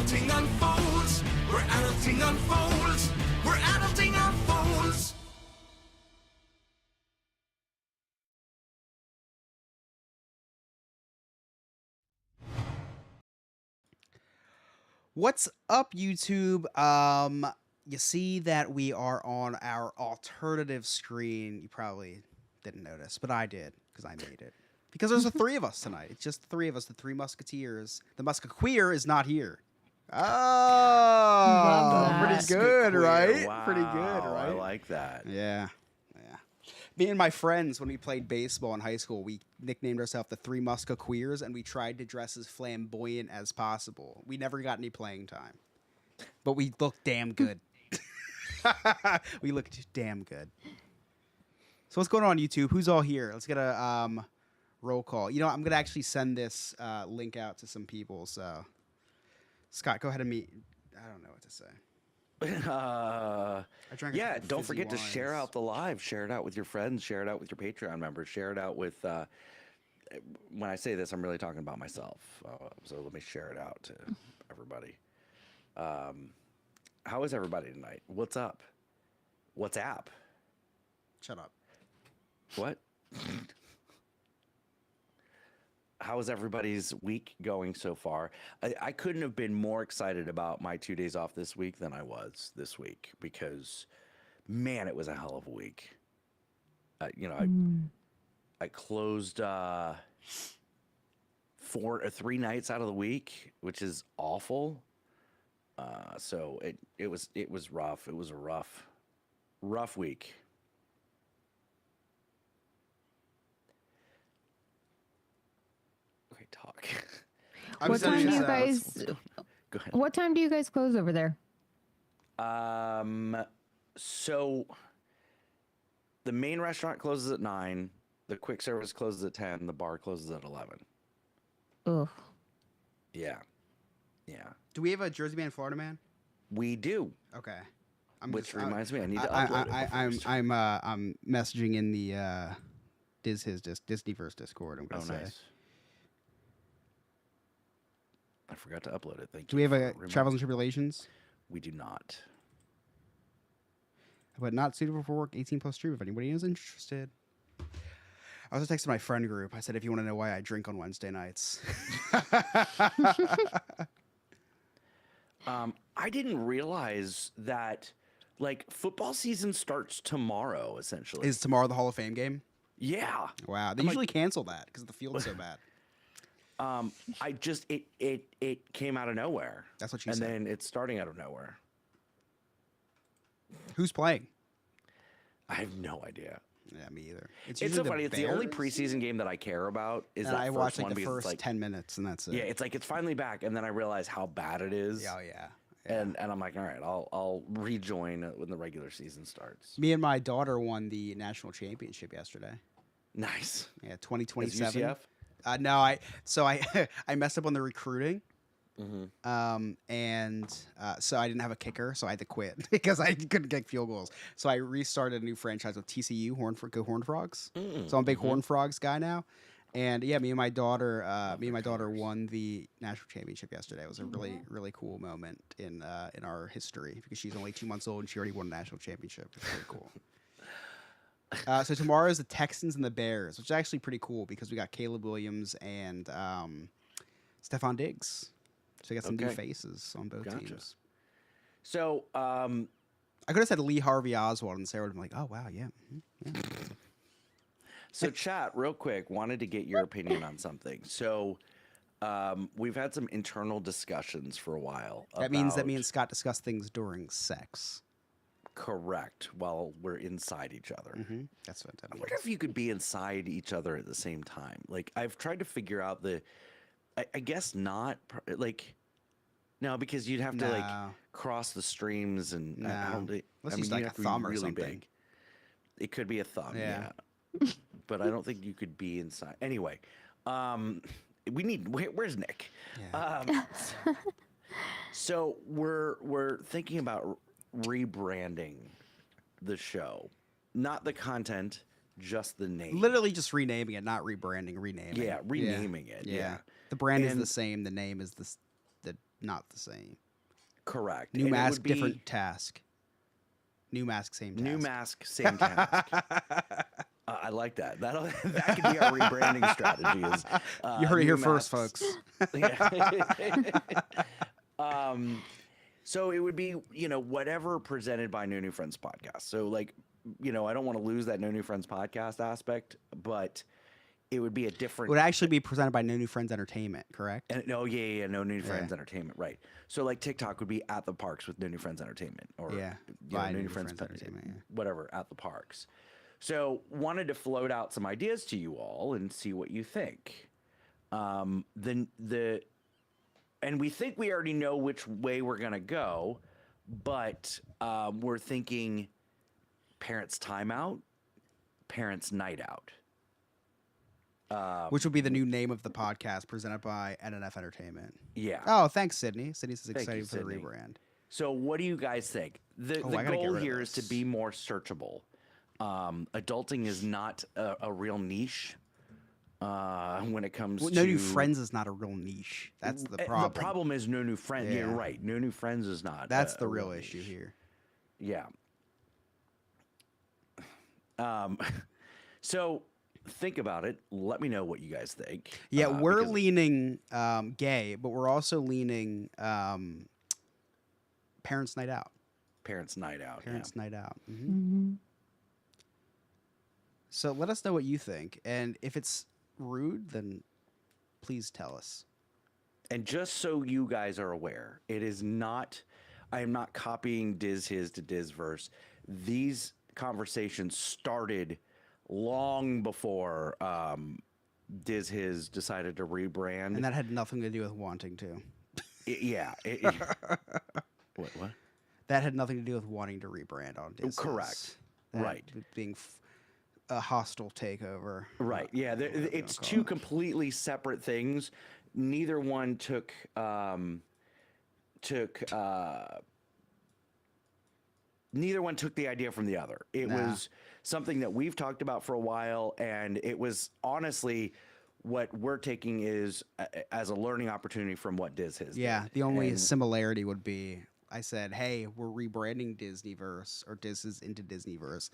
adulting unfolds. Where adulting unfolds. Where adulting unfolds. What's up, YouTube? You see that we are on our alternative screen. You probably didn't notice, but I did because I made it. Because there's the three of us tonight. It's just the three of us, the three musketeers. The musketeer is not here. Oh, Love pretty that. good, right? Wow, Pretty good, right? I like that. Yeah, yeah. Me and my friends, when we played baseball in high school, we nicknamed ourselves the Three Musketeers, and we tried to dress as flamboyant as possible. We never got any playing time, but we looked damn good. We looked damn good. So what's going on, YouTube? Who's all here? Let's get a roll call. You know, I'm gonna actually send this link out to some people. So, Scott, go ahead and meet. I don't know what to say. I drank a Yeah, couple don't fizzy forget to share wines. out the live. Share it out with your friends. Share it out with your Patreon members. Share it out with. When I say this, I'm really talking about myself. So let me share it out to everybody. How is everybody tonight? What's up? What's up? Shut up. What? How is everybody's week going so far? I couldn't have been more excited about my 2 days off this week than I was this week because, man, it was a hell of a week. I closed 3 nights out of the week, which is awful. So it was rough. It was a rough week. Okay, talk. I'm What sending time do this you out. guys? Go ahead. What time do you guys close over there? So the main restaurant closes at 9. The quick service closes at 10. The bar closes at 11. Ugh. Yeah. Do we have a Jersey man, Florida man? We do. Okay. Which reminds me, I need to upload it. First. I'm messaging in the Disneyverse Discord. I'm gonna say. Nice. I forgot to upload it. Thank Do you. we have a for Travels and Tribulations? We do not. But not suitable for work. 18 plus true. If anybody is interested. I was texting my friend group. I said, if you want to know why I drink on Wednesday nights. I didn't realize that, like, football season starts tomorrow, essentially. Is tomorrow the Hall of Fame game? Yeah. Wow. They I'm usually cancel that because the field's so bad. I just it came out of nowhere. That's what she said. said. And then it's starting out of nowhere. Who's playing? I have no idea. Yeah, me either. It's usually so funny. It's the only Bears, preseason game that I care about. Is and that I first watch one like the because first it's like 10 minutes, and that's it. yeah, it's like it's finally back, and then I realize how bad it is. Oh, yeah. And I'm like, all right, I'll rejoin when the regular season starts. Me and my daughter won the national championship yesterday. Nice. Yeah, Is 2027. UCF? No, I messed up on the recruiting. So I didn't have a kicker, so I had to quit because I couldn't get field goals. So I restarted a new franchise with TCU Go Horn Frogs. So I'm a big Horn Frogs guy now. And yeah, me and my daughter won the national championship yesterday. It was a really cool moment in our history because she's only 2 months old and she already won a national championship. It's really cool. So tomorrow is the Texans and the Bears, which is actually pretty cool because we got Caleb Williams and Stephon Diggs. So we got some new faces on both teams. So I could have said Lee Harvey Oswald and Sarah would have been like, oh, wow, yeah. So chat, real quick, wanted to get your opinion on something. So we've had some internal discussions for a while. That means me and Scott discuss things during sex. Correct. While we're inside each other. That's what that I means. wonder if you could be inside each other at the same time. Like, I've tried to figure out I guess not. Like, no, because you'd have to like cross the streams and I don't. Unless I you mean, like you a have to be thumb or really something. big. It could be a thumb. Yeah. But I don't think you could be inside. Anyway, where's Nick? Yeah. So we're thinking about rebranding the show, not the content, just the name. Literally just renaming it, not rebranding, renaming. Yeah, renaming it. Yeah. The brand is the same. The name is the not the same. Correct. New And it mask, would be different task. New mask, same task. New mask, same task. I like that. That could be our rebranding strategy. Is You heard it new here first, masks. folks. Yeah. So it would be, whatever presented by No New Friends podcast. So like, I don't want to lose that No New Friends podcast aspect, but it would be a It different. would actually be presented by No New Friends Entertainment, correct? And, yeah, No New Friends Yeah. Entertainment, right? So like TikTok would be at the parks with No New Friends Entertainment, or Yeah, No by New Friends Entertainment, yeah. whatever, at the parks. So wanted to float out some ideas to you all and see what you think. And we think we already know which way we're gonna go, but we're thinking parents' timeout, parents' night out. Which will be the new name of the podcast presented by NNF Entertainment. Yeah. Oh, thanks, Sydney. Sydney's Thank you, excited for the Sydney. rebrand. So what do you guys think? The I gotta get goal rid of here is to this. be more searchable. Adulting is not a real niche when it comes Well, to No New Friends is not a real niche. That's the problem. The problem is No New Friends. Yeah, you're Yeah. right. No New Friends is not. That's a the real niche. issue here. Yeah. So think about it. Let me know what you guys think. Yeah, we're because- leaning gay, but we're also leaning Parents' Night Out. Parents' Night Out. Parents' Night Out. Mhm. Mm-hmm. So let us know what you think, and if it's rude, then please tell us. And just so you guys are aware, it is not, I am not copying Diz His to Dizverse. These conversations started long before Diz His decided to rebrand. And that had nothing to do with wanting to. Yeah. What? That had nothing to do with wanting to rebrand on Disney. Correct. That Right. Being a hostile takeover. Right. Yeah. whatever you wanna It's call two it. completely separate things. Neither one took neither one took the idea from the other. It Nah. was something that we've talked about for a while, and it was honestly what we're taking is as a learning opportunity from what Diz has. Yeah, did. the only And- similarity would be I said, hey, we're rebranding Disneyverse, or Diz is into Disneyverse.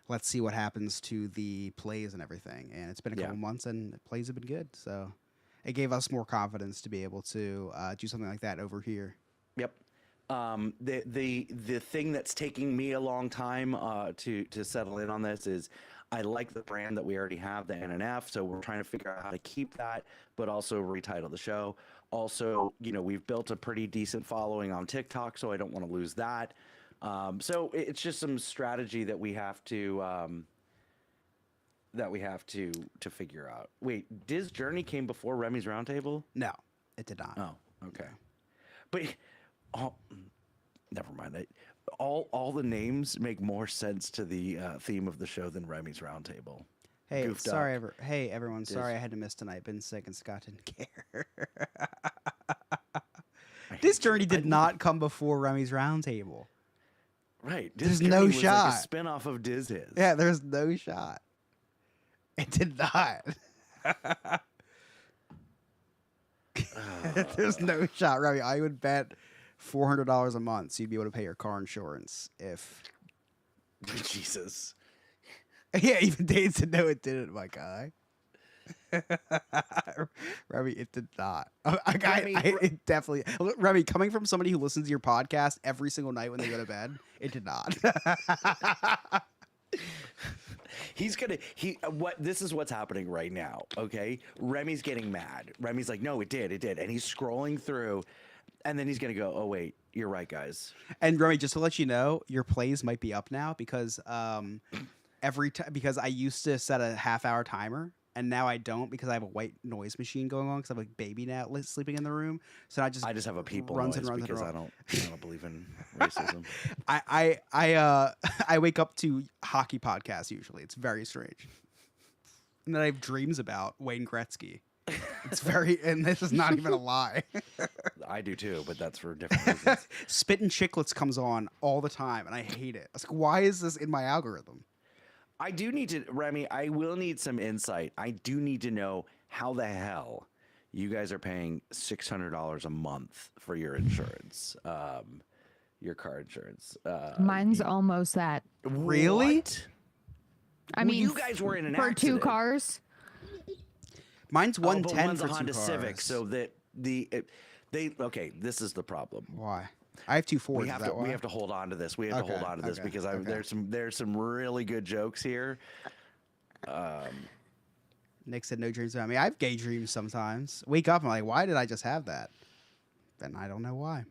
Let's see what happens to the plays and everything. And it's been a Yeah. couple months, and the plays have been good. So it gave us more confidence to be able to do something like that over here. Yep. The thing that's taking me a long time to settle in on this is I like the brand that we already have, the NNF. So we're trying to figure out how to keep that, but also retitle the show. Also, we've built a pretty decent following on TikTok, so I don't want to lose that. So it's just some strategy that we have to figure out. Wait, Diz Journey came before Remy's Roundtable? No, it did not. Oh, okay. But never mind. All the names make more sense to the theme of the show than Remy's Roundtable. Hey, Goofed sorry, up. hey everyone. Diz. Sorry I had to miss tonight. Been sick and Scott didn't care. This journey did not come before Remy's Roundtable. Right. There's Diz no Journey was shot. Like a spin-off of Diz His. Yeah, there's no shot. It did not. There's no shot, Remy. I would bet $400 a month so you'd be able to pay your car insurance if. Jesus. Yeah, even Dave said no, it didn't, my guy. Remy, it did not. It definitely. Remy, coming from somebody who listens to your podcast every single night when they go to bed, it did not. This is what's happening right now, okay? Remy's getting mad. Remy's like, no, it did. And he's scrolling through, and then he's gonna go, oh wait, you're right, guys. And Remy, just to let you know, your plays might be up now because because I used to set a half-hour timer, and now I don't because I have a white noise machine going on because I have a baby now sleeping in the room. So I just have a people runs noise and runs and because runs. I don't believe in racism. I wake up to hockey podcasts usually. It's very strange. And then I have dreams about Wayne Gretzky. It's very, and this is not even a lie. I do too, but that's for different reasons. Spittin' Chicklets comes on all the time, and I hate it. I was like, why is this in my algorithm? I do need to, Remy, I will need some insight. I do need to know how the hell you guys are paying $600 a month for your insurance, your car insurance. Mine's almost that. Really? What? I Well, mean, you guys were in an for accident. 2 cars. Mine's Oh, but 110 one's for a 2 Honda cars. Civic, so that okay, this is the problem. Why? I have 2 Fords. We have is to that why? we have to hold on to this. We have to hold Okay, on to this okay, because okay. there's some really good jokes here. Nick said no dreams about me. I have gay dreams sometimes. Wake up and I'm like, why did I just have that? Then I don't know why.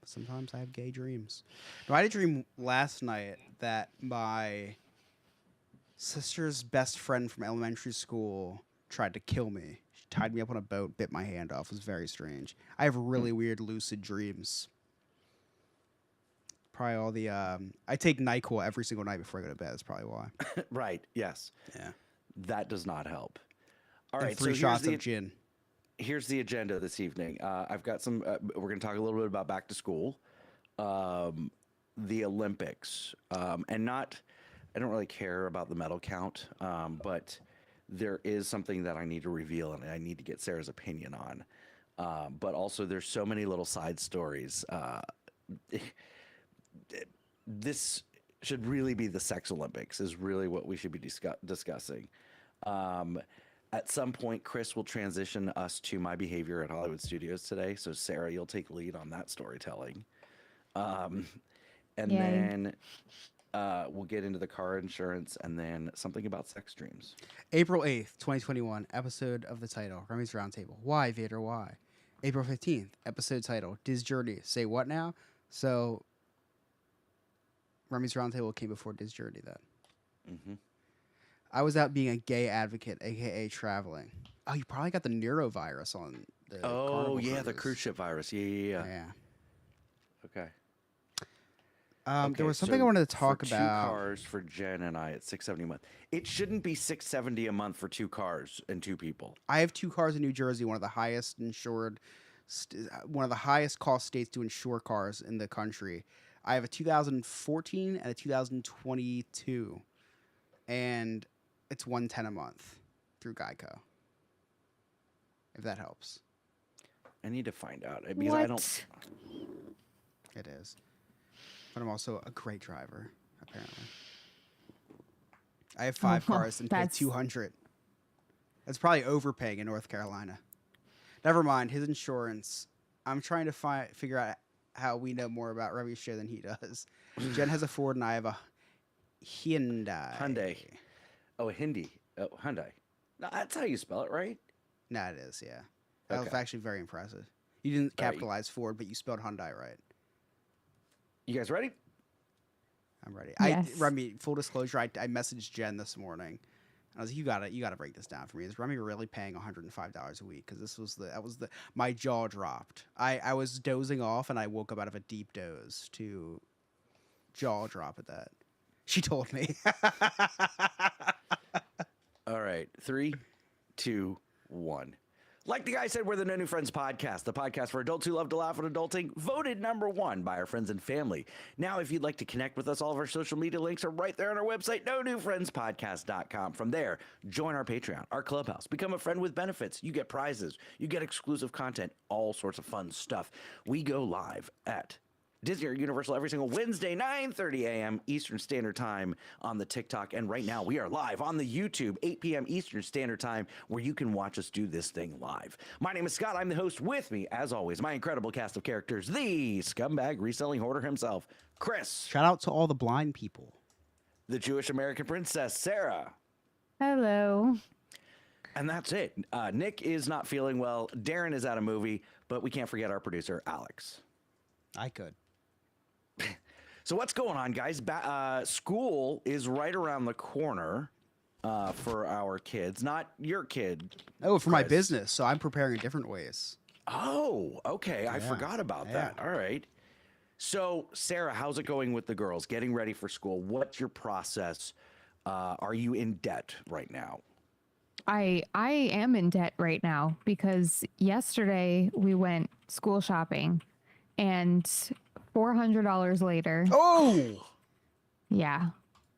Sometimes I have gay dreams. No, I had a dream last night that my sister's best friend from elementary school tried to kill me. She tied me up on a boat, bit my hand off. It was very strange. I have really weird lucid dreams. Probably all the I take NyQuil every single night before I go to bed. That's probably why. Right? Yes. Yeah. That does not help. All And right. 3 so shots of gin. here's the agenda this evening. I've got some. We're going to talk a little bit about back to school, the Olympics, and not. I don't really care about the medal count, but there is something that I need to reveal, and I need to get Sarah's opinion on. But also, there's so many little side stories. This should really be the sex Olympics. Is really what we should be discussing. At some point, Chris will transition us to my behavior at Hollywood Studios today. So, Sarah, you'll take lead on that storytelling. And Yay. then we'll get into the car insurance and then something about sex dreams. April 8th, 2021, episode of the title, Remy's Roundtable. Why, Vader, why? April 15th, episode title, Diz Journey. Say what now? So, Remy's Roundtable came before Diz Journey then. Mm-hmm. I was out being a gay advocate, aka traveling. Oh, you probably got the neurovirus on the Oh, Carnival yeah, the cruise. cruise ship virus. Yeah. Yeah. Okay. There was something so I wanted to talk for about. 2 cars for Jen and I at $670 a month. It shouldn't be $670 a month for 2 cars and 2 people. I have 2 cars in New Jersey, one of the highest insured, one of the highest cost states to insure cars in the country. I have a 2014 and a 2022, and it's $110 a month through Geico. If that helps, I need to find out because I don't. What? it is. But I'm also a great driver, apparently. I have 5 well, cars and pay that's- $200. That's probably overpaying in North Carolina. Never mind his insurance. I'm trying to figure out how we know more about Remy's show than he does. Jen has a Ford and I have a Hyundai. Oh, a Hindi. Oh, Hyundai. No, that's how you spell it, right? Nah, it is, yeah. That was Okay. actually very impressive. You didn't All right. capitalize Ford, but you spelled Hyundai right. You guys ready? I'm ready. Yes. Remy, full disclosure, I messaged Jen this morning. I was like, you gotta break this down for me. Is Remy really paying $105 a week? Because that was my jaw dropped. I was dozing off and I woke up out of a deep doze to jaw drop at that. She told me. All right. 3, 2, 1. Like the guy said, we're the No New Friends podcast, the podcast for adults who love to laugh at adulting, voted #1 by our friends and family. Now, if you'd like to connect with us, all of our social media links are right there on our website, nonewfriendspodcast.com. From there, join our Patreon, our Clubhouse, become a friend with benefits. You get prizes, you get exclusive content, all sorts of fun stuff. We go live at Disney or Universal every single Wednesday, 9:30 a.m. Eastern Standard Time on the TikTok. And right now we are live on the YouTube, 8 p.m. Eastern Standard Time, where you can watch us do this thing live. My name is Scott. I'm the host. With me, as always, my incredible cast of characters, the scumbag reselling hoarder himself, Chris, Shout out to all the blind people. the Jewish American princess, Sarah. Hello. And that's it. Nick is not feeling well. Darren is at a movie, but we can't forget our producer, Alex. I could. So what's going on, guys? School is right around the corner for our kids. Not your kid. Oh, for my Chris. business, so I'm preparing in different ways. Oh, okay. I Yeah, forgot about yeah. that. All right. So, Sarah, how's it going with the girls getting ready for school? What's your process? Are you in debt right now? I am in debt right now because yesterday we went school shopping and $400 later. Oh, Yeah.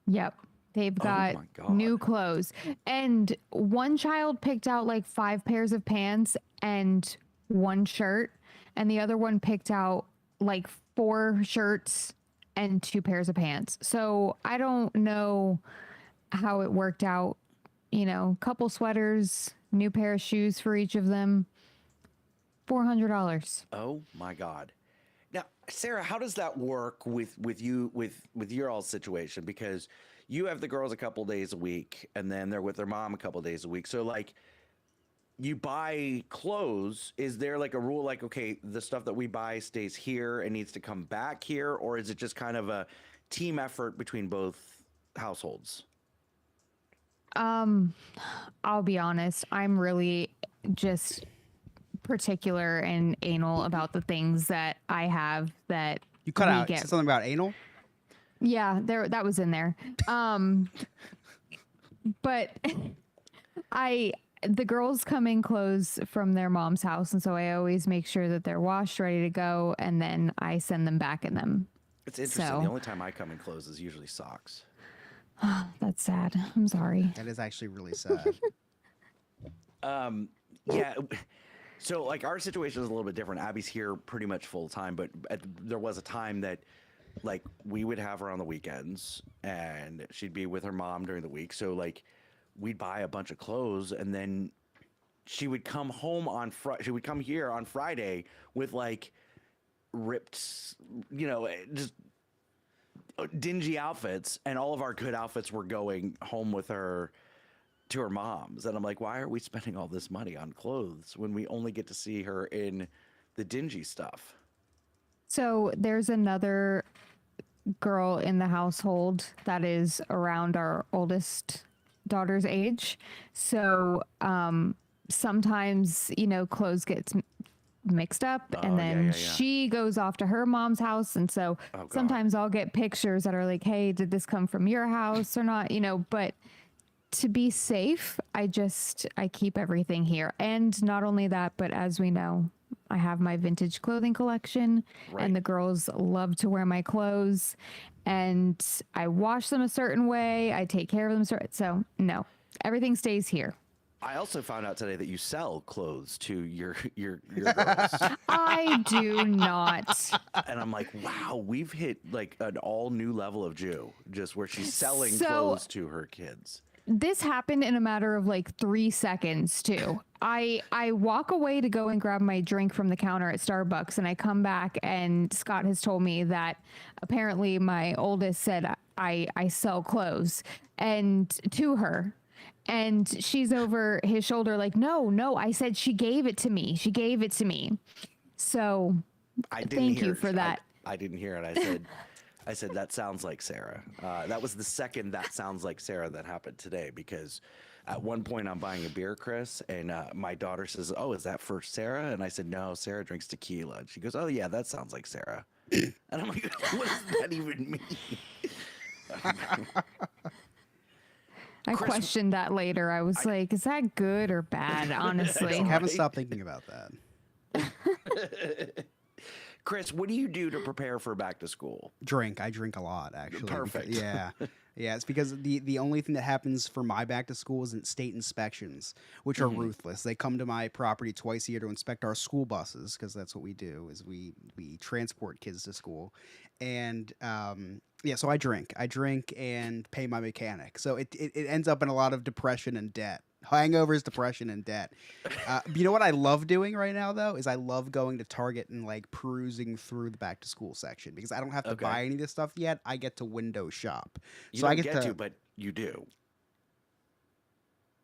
Yep. They've got my God. new clothes. And one child picked out like 5 pairs of pants and one shirt, and the other one picked out like 4 shirts and 2 pairs of pants. So I don't know how it worked out. You know, couple sweaters, new pair of shoes for each of them. $400. Oh my God. Now, Sarah, how does that work with you with your all situation? Because you have the girls a couple days a week, and then they're with their mom a couple days a week. So like, you buy clothes. Is there like a rule, like, okay, the stuff that we buy stays here and needs to come back here, or is it just kind of a team effort between both households? I'll be honest, I'm really just particular and anal about the things that I have that You cut we out get. said something about anal. Yeah, that was in there. But the girls come in clothes from their mom's house, and so I always make sure that they're washed, ready to go, and then I send them back in them. It's interesting. So- The only time I come in clothes is usually socks. That's sad. I'm sorry. That is actually really sad. Yeah. So like our situation is a little bit different. Abby's here pretty much full time, but there was a time that like we would have her on the weekends and she'd be with her mom during the week. So like we'd buy a bunch of clothes and then she would come home on she would come here on Friday with like ripped, you know, just dingy outfits, and all of our good outfits were going home with her to her mom's. And I'm like, why are we spending all this money on clothes when we only get to see her in the dingy stuff? So there's another girl in the household that is around our oldest daughter's age. So sometimes, you know, clothes get mixed up, and then yeah. she goes off to her mom's house, and so God. sometimes I'll get pictures that are like, hey, did this come from your house or not, you know? But to be safe, I keep everything here. And not only that, but as we know, I have my vintage clothing collection, Right. and the girls love to wear my clothes, and I wash them a certain way, I take care of them so no, everything stays here. I also found out today that you sell clothes to your girls. I do not. And I'm like, wow, we've hit like an all new level of Jew, just where she's selling So- clothes to her kids. This happened in a matter of like 3 seconds too. I walk away to go and grab my drink from the counter at Starbucks, and I come back and Scott has told me that apparently my oldest said I sell clothes and to her. And she's over his shoulder like, no, I said she gave it to me. She gave it to me. So I didn't thank hear you it. for that. I didn't hear it. I said that sounds like Sarah. That was the second that sounds like Sarah that happened today, because at one point I'm buying a beer, Chris, and my daughter says, "Oh, is that for Sarah?" And I said, "No, Sarah drinks tequila." And she goes, "Oh yeah, that sounds like Sarah." And I'm like, "What does that even mean?" I Chris- questioned that later. I was like, is that good or bad? Honestly. I haven't stopped thinking about that. Chris, what do you do to prepare for back to school? I drink a lot, actually. Perfect. Yeah. Yeah, it's because the only thing that happens for my back to school is state inspections, which are ruthless. They come to my property twice a year to inspect our school buses, because that's what we do, is we transport kids to school. And yeah, so I drink and pay my mechanic. So it ends up in a lot of depression and debt. Hangovers, depression, and debt. You know what I love doing right now, though, is I love going to Target and like perusing through the back to school section, because I don't have to Okay. buy any of this stuff yet. I get to window shop. You So don't I get to. but you do.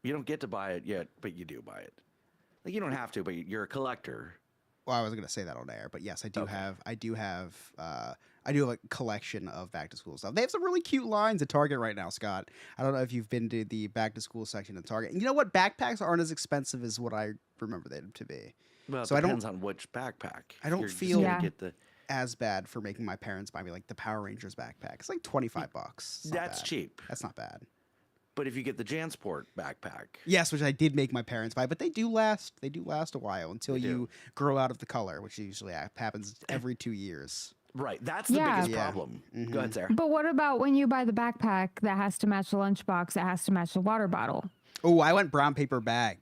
You don't get to buy it yet, but you do buy it. Like, you don't have to, but you're a collector. Well, I was gonna say that on air, but yes, I do Okay. have. I do have a collection of back to school stuff. They have some really cute lines at Target right now, Scott. I don't know if you've been to the back to school section at Target. And you know what? Backpacks aren't as expensive as what I remember them to be. Well, it So I don't- depends on which backpack. I don't You're just feel- gonna Yeah. get the. As bad for making my parents buy me like the Power Rangers backpack. It's like $25. It's not That's bad. cheap. That's not bad. But if you get the Jansport backpack, Yes, which I did make my parents buy, but they do last. They do last a while until They do. you grow out of the color, which usually happens every 2 years. right? That's the Yeah. biggest Yeah. problem. Mhm. Go ahead, Sarah. But what about when you buy the backpack that has to match the lunchbox, that has to match the water bottle? Oh, I went brown paper bag.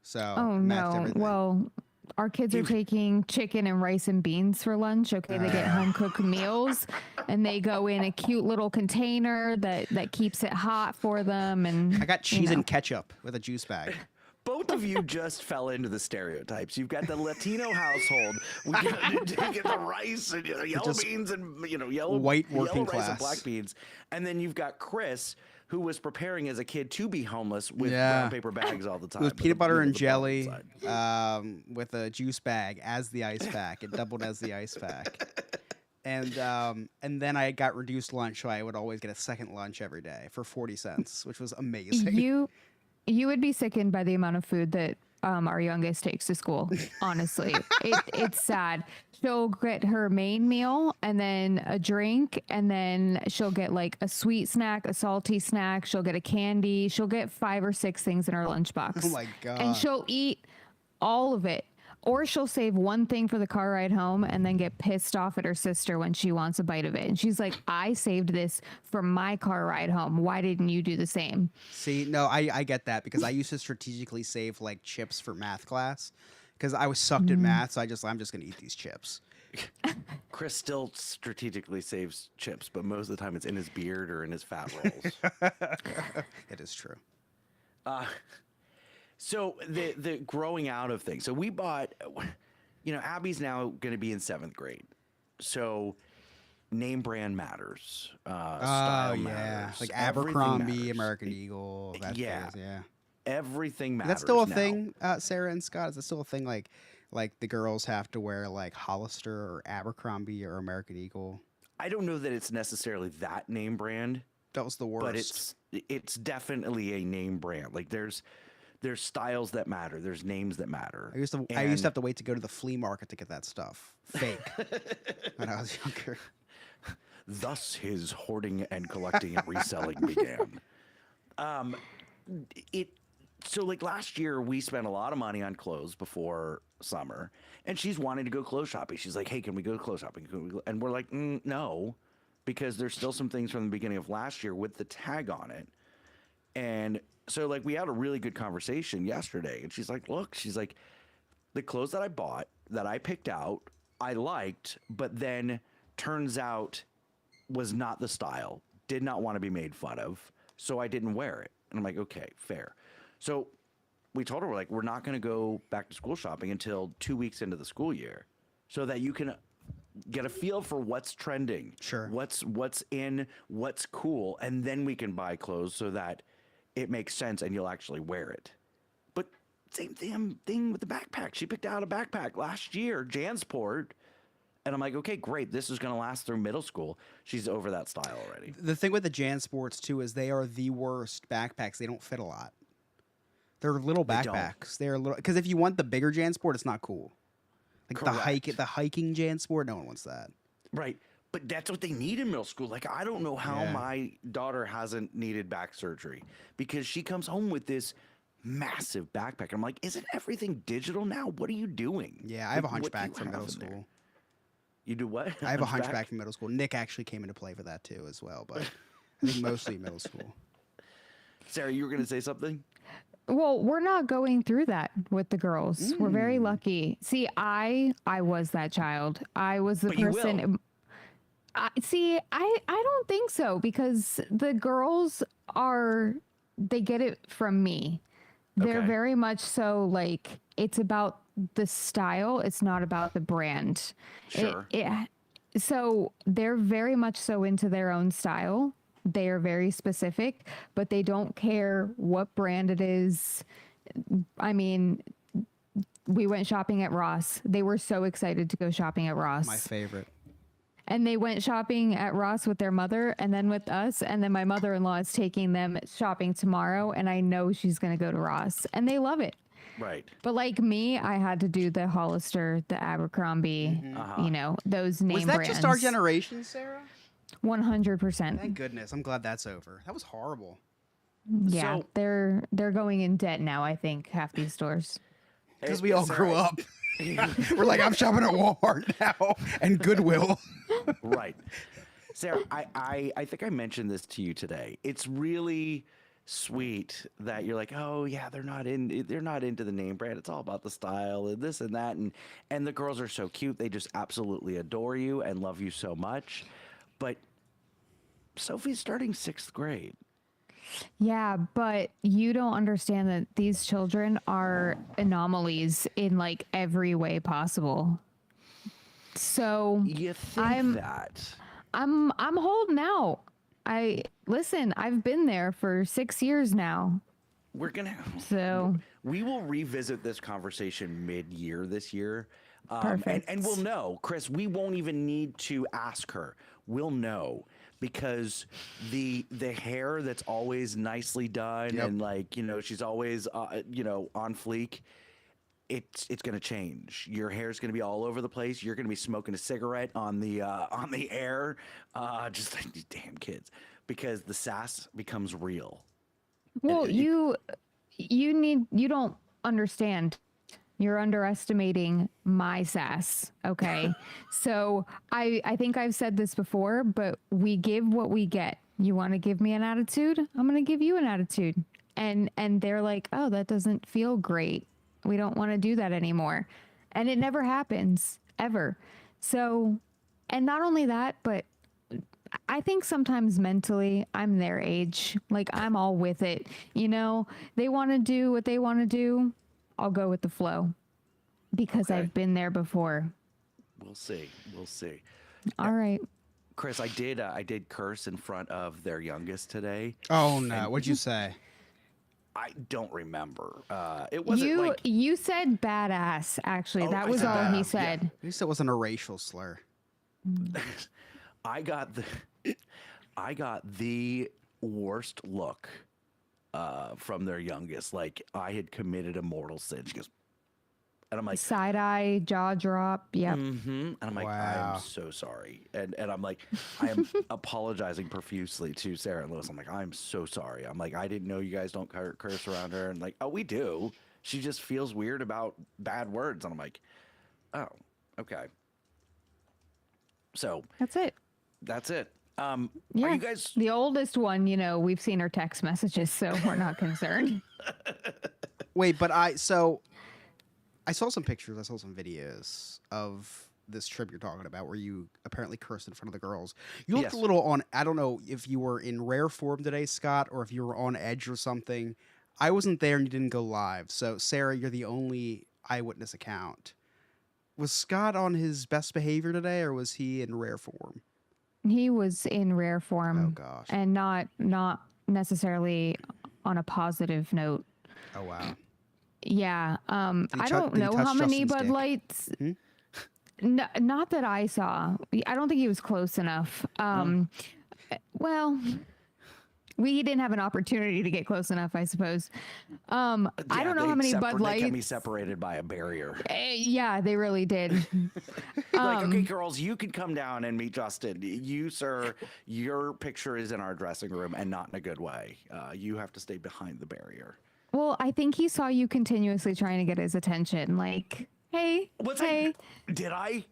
So Oh matched no. everything. Well, our kids are taking chicken and rice and beans for lunch. Okay, they get home cooked meals, and they go in a cute little container that keeps it hot for them. And I got cheese and ketchup with a juice bag. Both of you just fell into the stereotypes. You've got the Latino household. We get the rice and yellow Just beans and yellow white yellow working rice and class. black beans, and then you've got Chris, who was preparing as a kid to be homeless with Yeah. brown paper bags all the time. With peanut butter and the ball jelly, inside. with a juice bag as the ice pack. It doubled as the ice pack. And then I got reduced lunch, so I would always get a second lunch every day for 40 cents, which was amazing. you would be sickened by the amount of food that our youngest takes to school. Honestly, it's sad. She'll get her main meal and then a drink, and then she'll get like a sweet snack, a salty snack. She'll get a candy. She'll get 5 or 6 things in her lunchbox. Oh my God. And she'll eat all of it. Or she'll save one thing for the car ride home and then get pissed off at her sister when she wants a bite of it. And she's like, I saved this for my car ride home. Why didn't you do the same? See, no, I get that because I used to strategically save like chips for math class because I was sucked at math. So I'm just gonna eat these chips. Chris still strategically saves chips, but most of the time it's in his beard or in his fat rolls. It is true. So the growing out of things. So we bought, Abby's now going to be in 7th grade. So name brand matters. Style matters. like Everything Abercrombie, matters. American Eagle. That Yeah. yeah. Everything matters. That's still a now. thing, Sarah and Scott. Is that still a thing? Like the girls have to wear like Hollister or Abercrombie or American Eagle. I don't know that it's necessarily that name brand, That was the worst. but it's definitely a name brand. Like there's styles that matter. There's names that matter. I used to have to wait to go to the flea market to get that stuff. Fake. When I was younger. Thus, his hoarding and collecting and reselling began. So like last year, we spent a lot of money on clothes before summer, and she's wanting to go clothes shopping. She's like, "Hey, can we go clothes shopping?" And we're like, "No," because there's still some things from the beginning of last year with the tag on it. And so like we had a really good conversation yesterday, and she's like, "Look," she's like, "the clothes that I bought, that I picked out, I liked, but then turns out was not the style, did not want to be made fun of, so I didn't wear it." And I'm like, "Okay, fair." So we told her, we're not going to go back to school shopping until 2 weeks into the school year, so that you can get a feel for what's trending, Sure. what's in, what's cool, and then we can buy clothes so that it makes sense and you'll actually wear it. But same damn thing with the backpack. She picked out a backpack last year, Jansport. And I'm like, okay, great. This is going to last through middle school. She's over that style already. The thing with the Jansports too is they are the worst backpacks. They don't fit a lot. They're little They don't. backpacks. They're little because if you want the bigger Jansport, it's not cool. Like Correct. the hiking Jansport, no one wants that. Right. But that's what they need in middle school. Like, I don't know how Yeah. my daughter hasn't needed back surgery, because she comes home with this massive backpack. I'm like, isn't everything digital now? What are you doing? Yeah, I have a Like, what do hunchback you from middle have in there? school. You do what? I have a hunchback from middle school. Nick actually came into play for that too as well, but I think mostly middle school. Sarah, you were going to say something? Well, we're not going through that with the girls. We're very lucky. See, I was that child. I was the But you person. will. I don't think so, because the girls they get it from me. They're Okay. very much so like, it's about the style. It's not about the brand. Sure. So they're very much so into their own style. They are very specific, but they don't care what brand it is. I mean, we went shopping at Ross. They were so excited to go shopping at Ross. My favorite. And they went shopping at Ross with their mother and then with us. And then my mother-in-law is taking them shopping tomorrow. And I know she's going to go to Ross, and they love it. Right. But like me, I had to do the Hollister, the Abercrombie, those name Was that brands. just our generation, Sarah? 100%. Thank goodness. I'm glad that's over. That was horrible. Yeah, So- they're going in debt now, I think, half these stores. Because Hey, we all Sarah, grew up. We're like, I'm shopping at Walmart now and Goodwill. Right. Sarah, I think I mentioned this to you today. It's really sweet that you're like, oh yeah, they're not into the name brand. It's all about the style and this and that, and the girls are so cute. They just absolutely adore you and love you so much. But Sophie's starting 6th grade. Yeah, but you don't understand that these children are anomalies in like every way possible. So You think that? I'm holding out. I've been there for 6 years now. We will revisit this conversation mid-year this year. Perfect. And we'll know, Chris, we won't even need to ask her. We'll know because the hair that's always nicely done and like, she's always, on fleek. It's going to change. Your hair's going to be all over the place. You're going to be smoking a cigarette on the air. Just like these damn kids, because the sass becomes real. Well, you don't understand. You're underestimating my sass. Okay. So I think I've said this before, but we give what we get. You want to give me an attitude? I'm going to give you an attitude. And they're like, oh, that doesn't feel great. We don't want to do that anymore. And it never happens ever. So, and not only that, but I think sometimes mentally I'm their age. Like I'm all with it. They want to do what they want to do. I'll go with the flow because Okay. I've been there before. We'll see. All right. Chris, I did curse in front of their youngest today. Oh no! What'd you say? I don't remember. It wasn't You said badass, actually. Oh, That I was said all badass, he yeah. said. At least it wasn't a racial slur. I got the worst look from their youngest. Like I had committed a mortal sin. She goes, and I'm like, Side eye, jaw drop. Yep. and I'm like, Wow. I'm so sorry. And I'm like, I am apologizing profusely to Sarah and Lewis. I'm like, I'm so sorry. I'm like, I didn't know you guys don't curse around her. And like, oh, we do. She just feels weird about bad words. And I'm like, oh, okay. So That's it. that's it. Yeah. Are you guys? The oldest one, we've seen her text messages, so we're not concerned. Wait, but I saw some pictures. I saw some videos of this trip you're talking about where you apparently cursed in front of the girls. You looked Yes. a little on. I don't know if you were in rare form today, Scott, or if you were on edge or something. I wasn't there and you didn't go live. So, Sarah, you're the only eyewitness account. Was Scott on his best behavior today, or was he in rare form? He was in rare form. Oh, gosh. And not necessarily on a positive note. Oh, wow. Yeah. I touch- don't did he know touch how many Justin's Bud dick? Lights. Hmm? Not that I saw. I don't think he was close enough. Well, we didn't have an opportunity to get close enough, I suppose. I don't know how many Bud They kept me Lights. separated by a barrier. Yeah, they really did. Like, okay, girls, you can come down and meet Justin. You, sir, your picture is in our dressing room and not in a good way. You have to stay behind the barrier. Well, I think he saw you continuously trying to get his attention. Like, hey, hey. Did I?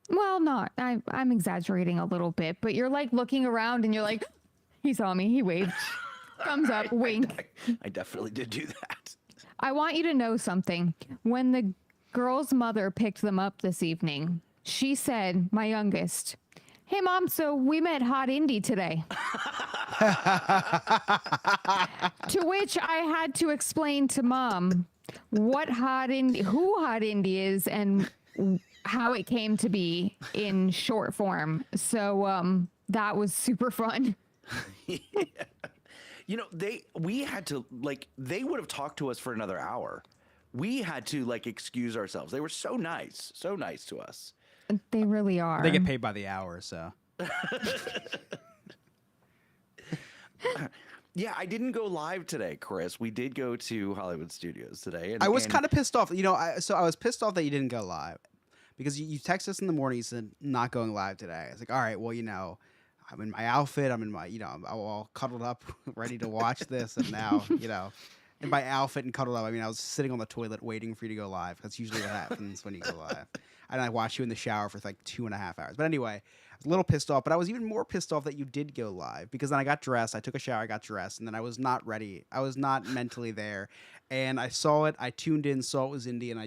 Well, not. I'm exaggerating a little bit, but you're like looking around and you're like, he saw me. He waved. Thumbs up, wink. I definitely did do that. I want you to know something. When the girl's mother picked them up this evening, she said, my youngest, hey, Mom, so we met Hot Indy today. To which I had to explain to Mom who Hot Indy is and how it came to be in short form. So that was super fun. You know, we had to, like, they would have talked to us for another hour. We had to, like, excuse ourselves. They were so nice to us. They really are. They get paid by the hour, so. Yeah, I didn't go live today, Chris. We did go to Hollywood Studios today. And, I was kind of pissed off. I was pissed off that you didn't go live because you texted us in the morning. You said not going live today. I was like, all right, well, I'm in my outfit. I'm in my, I'm all cuddled up, ready to watch this. And now, in my outfit and cuddled up. I mean, I was sitting on the toilet waiting for you to go live. That's usually what happens when you go live. and I watched you in the shower for like 2.5 hours. But anyway, I was a little pissed off, but I was even more pissed off that you did go live because then I got dressed, I took a shower, I got dressed, and then I was not ready. I was not mentally there. And I saw it, I tuned in, saw it was indie, and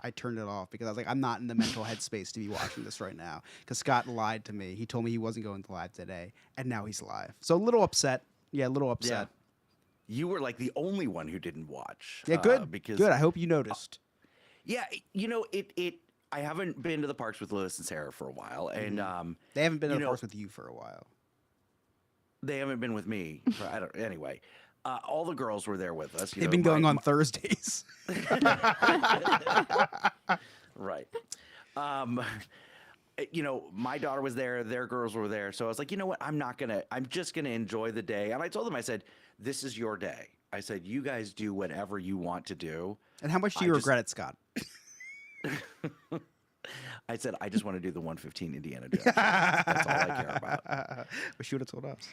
I turned it off because I was like, I'm not in the mental headspace to be watching this right now. Because Scott lied to me. He told me he wasn't going to live today, and now he's live. So a little upset. Yeah, a little upset. You were like the only one who didn't watch. Yeah, good. Because Good. I hope you noticed. yeah, you know it. I haven't been to the parks with Lewis and Sarah for a while, and They haven't been you in the know- parks with you for a while. they haven't been with me. I don't. Anyway, all the girls were there with us. You They've know, been going my- on Thursdays. Right. You know, my daughter was there, their girls were there. So I was like, you know what? I'm just going to enjoy the day. And I told them, I said, this is your day. I said, you guys do whatever you want to do. And how much do I you just- regret it, Scott? I said, I just want to do the 115 Indiana Jones. That's all I care about. Wish you would have told us.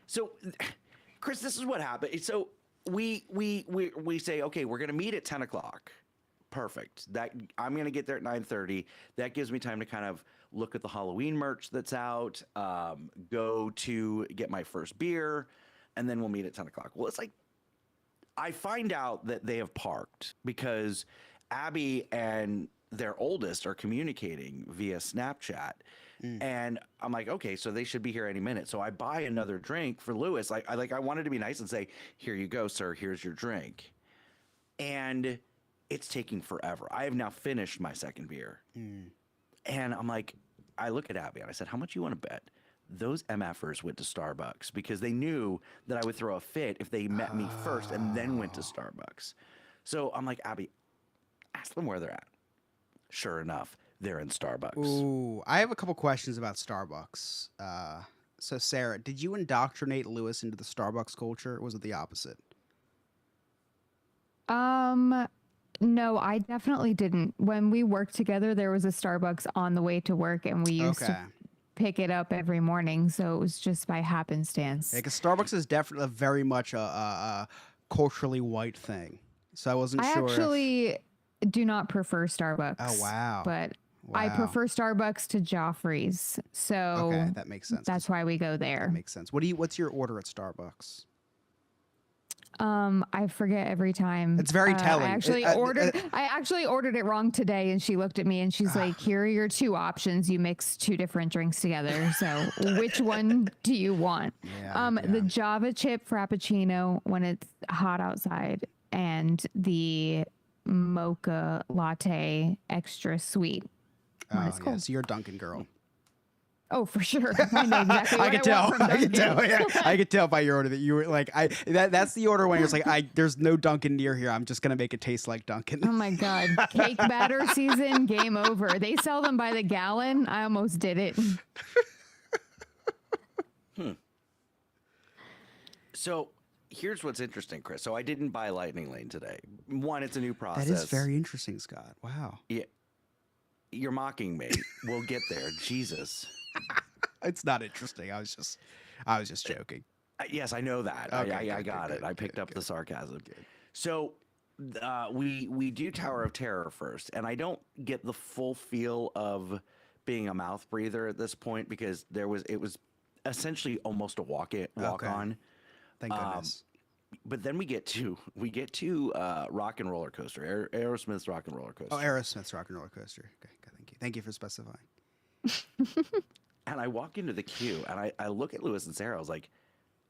So, Chris, this is what happened. So we say, okay, we're gonna meet at 10 o'clock. Perfect. That I'm gonna get there at 9:30. That gives me time to kind of look at the Halloween merch that's out, go to get my first beer, and then we'll meet at 10 o'clock. Well, it's like I find out that they have parked because Abby and their oldest are communicating via Snapchat. And I'm like, okay, so they should be here any minute. So I buy another drink for Lewis. I wanted to be nice and say, here you go, sir. Here's your drink. And it's taking forever. I have now finished my second beer. And I'm like, I look at Abby and I said, how much you want to bet? Those MFers went to Starbucks because they knew that I would throw a fit if they met me first and then went to Starbucks. So I'm like, Abby, ask them where they're at. Sure enough, they're in Starbucks. Ooh, I have a couple questions about Starbucks. So, Sarah, did you indoctrinate Lewis into the Starbucks culture, or was it the opposite? No, I definitely didn't. When we worked together, there was a Starbucks on the way to work, and we used Okay. to pick it up every morning. So it was just by happenstance. Yeah, because Starbucks is definitely very much a culturally white thing. So I wasn't I sure. actually do not prefer Starbucks. Oh, wow. But I Wow. prefer Starbucks to Joffrey's. So Okay, that makes sense. that's why we go there. That makes sense. What's your order at Starbucks? I forget every time. It's very telling. I actually It- I actually ordered it wrong today, and she looked at me and she's like, "Here are your two options. You mix two different drinks together. So which one do you want?" Yeah, The Java chip frappuccino when it's hot outside, and the mocha latte extra sweet when it's Oh, yeah, cold. so you're a Dunkin' girl. Oh, for sure. I know exactly what I can tell. want from I can Dunkin'. tell. Yeah, I can tell by your order that you were like, that's the order when it's like, there's no Dunkin' near here. I'm just gonna make it taste like Dunkin'. Oh my God. Cake batter season, game over. They sell them by the gallon. I almost did it. So here's what's interesting, Chris. So I didn't buy Lightning Lane today. One, it's a new process. That is very interesting, Scott. Wow. Yeah. You're mocking me. We'll get there. Jesus. It's not interesting. I was just joking. Yes, I know that. Okay, I good, got good, it. good, I picked good, up the good. sarcasm. So we do Tower of Terror first, and I don't get the full feel of being a mouth breather at this point because it was essentially almost a walk on. Thank goodness. But then we get to Rock and Roller Coaster, Aerosmith's Rock and Roller Coaster. Oh, Aerosmith's Rock and Roller Coaster. Okay, thank you. Thank you for specifying. And I walk into the queue and I look at Lewis and Sarah. I was like,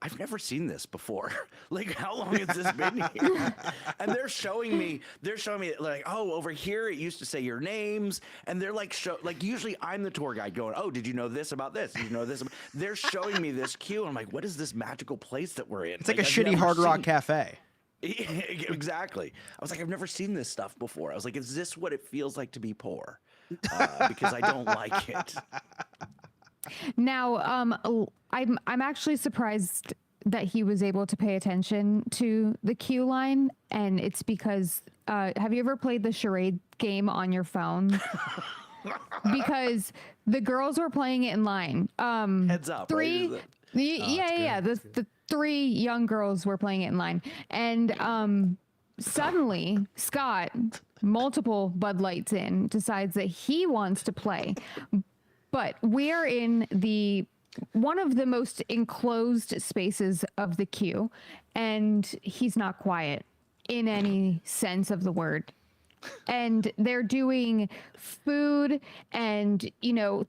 I've never seen this before. Like, how long has this been here? And they're showing me like, oh, over here it used to say your names. And they're like, usually I'm the tour guide going, oh, did you know this about this? Did you know this? They're showing me this queue. And I'm like, what is this magical place that we're in? It's like a I've shitty never Hard Rock seen- Cafe. Exactly. I was like, I've never seen this stuff before. I was like, is this what it feels like to be poor? Because I don't like it. Now, I'm actually surprised that he was able to pay attention to the queue line, and it's because have you ever played the charade game on your phone? Because the girls were playing it in line. Heads up. Three, Right? yeah. The three young girls were playing it in line, and suddenly Scott multiple Bud Lights in, decides that he wants to play. But we are in one of the most enclosed spaces of the queue, and he's not quiet in any sense of the word. And they're doing food and,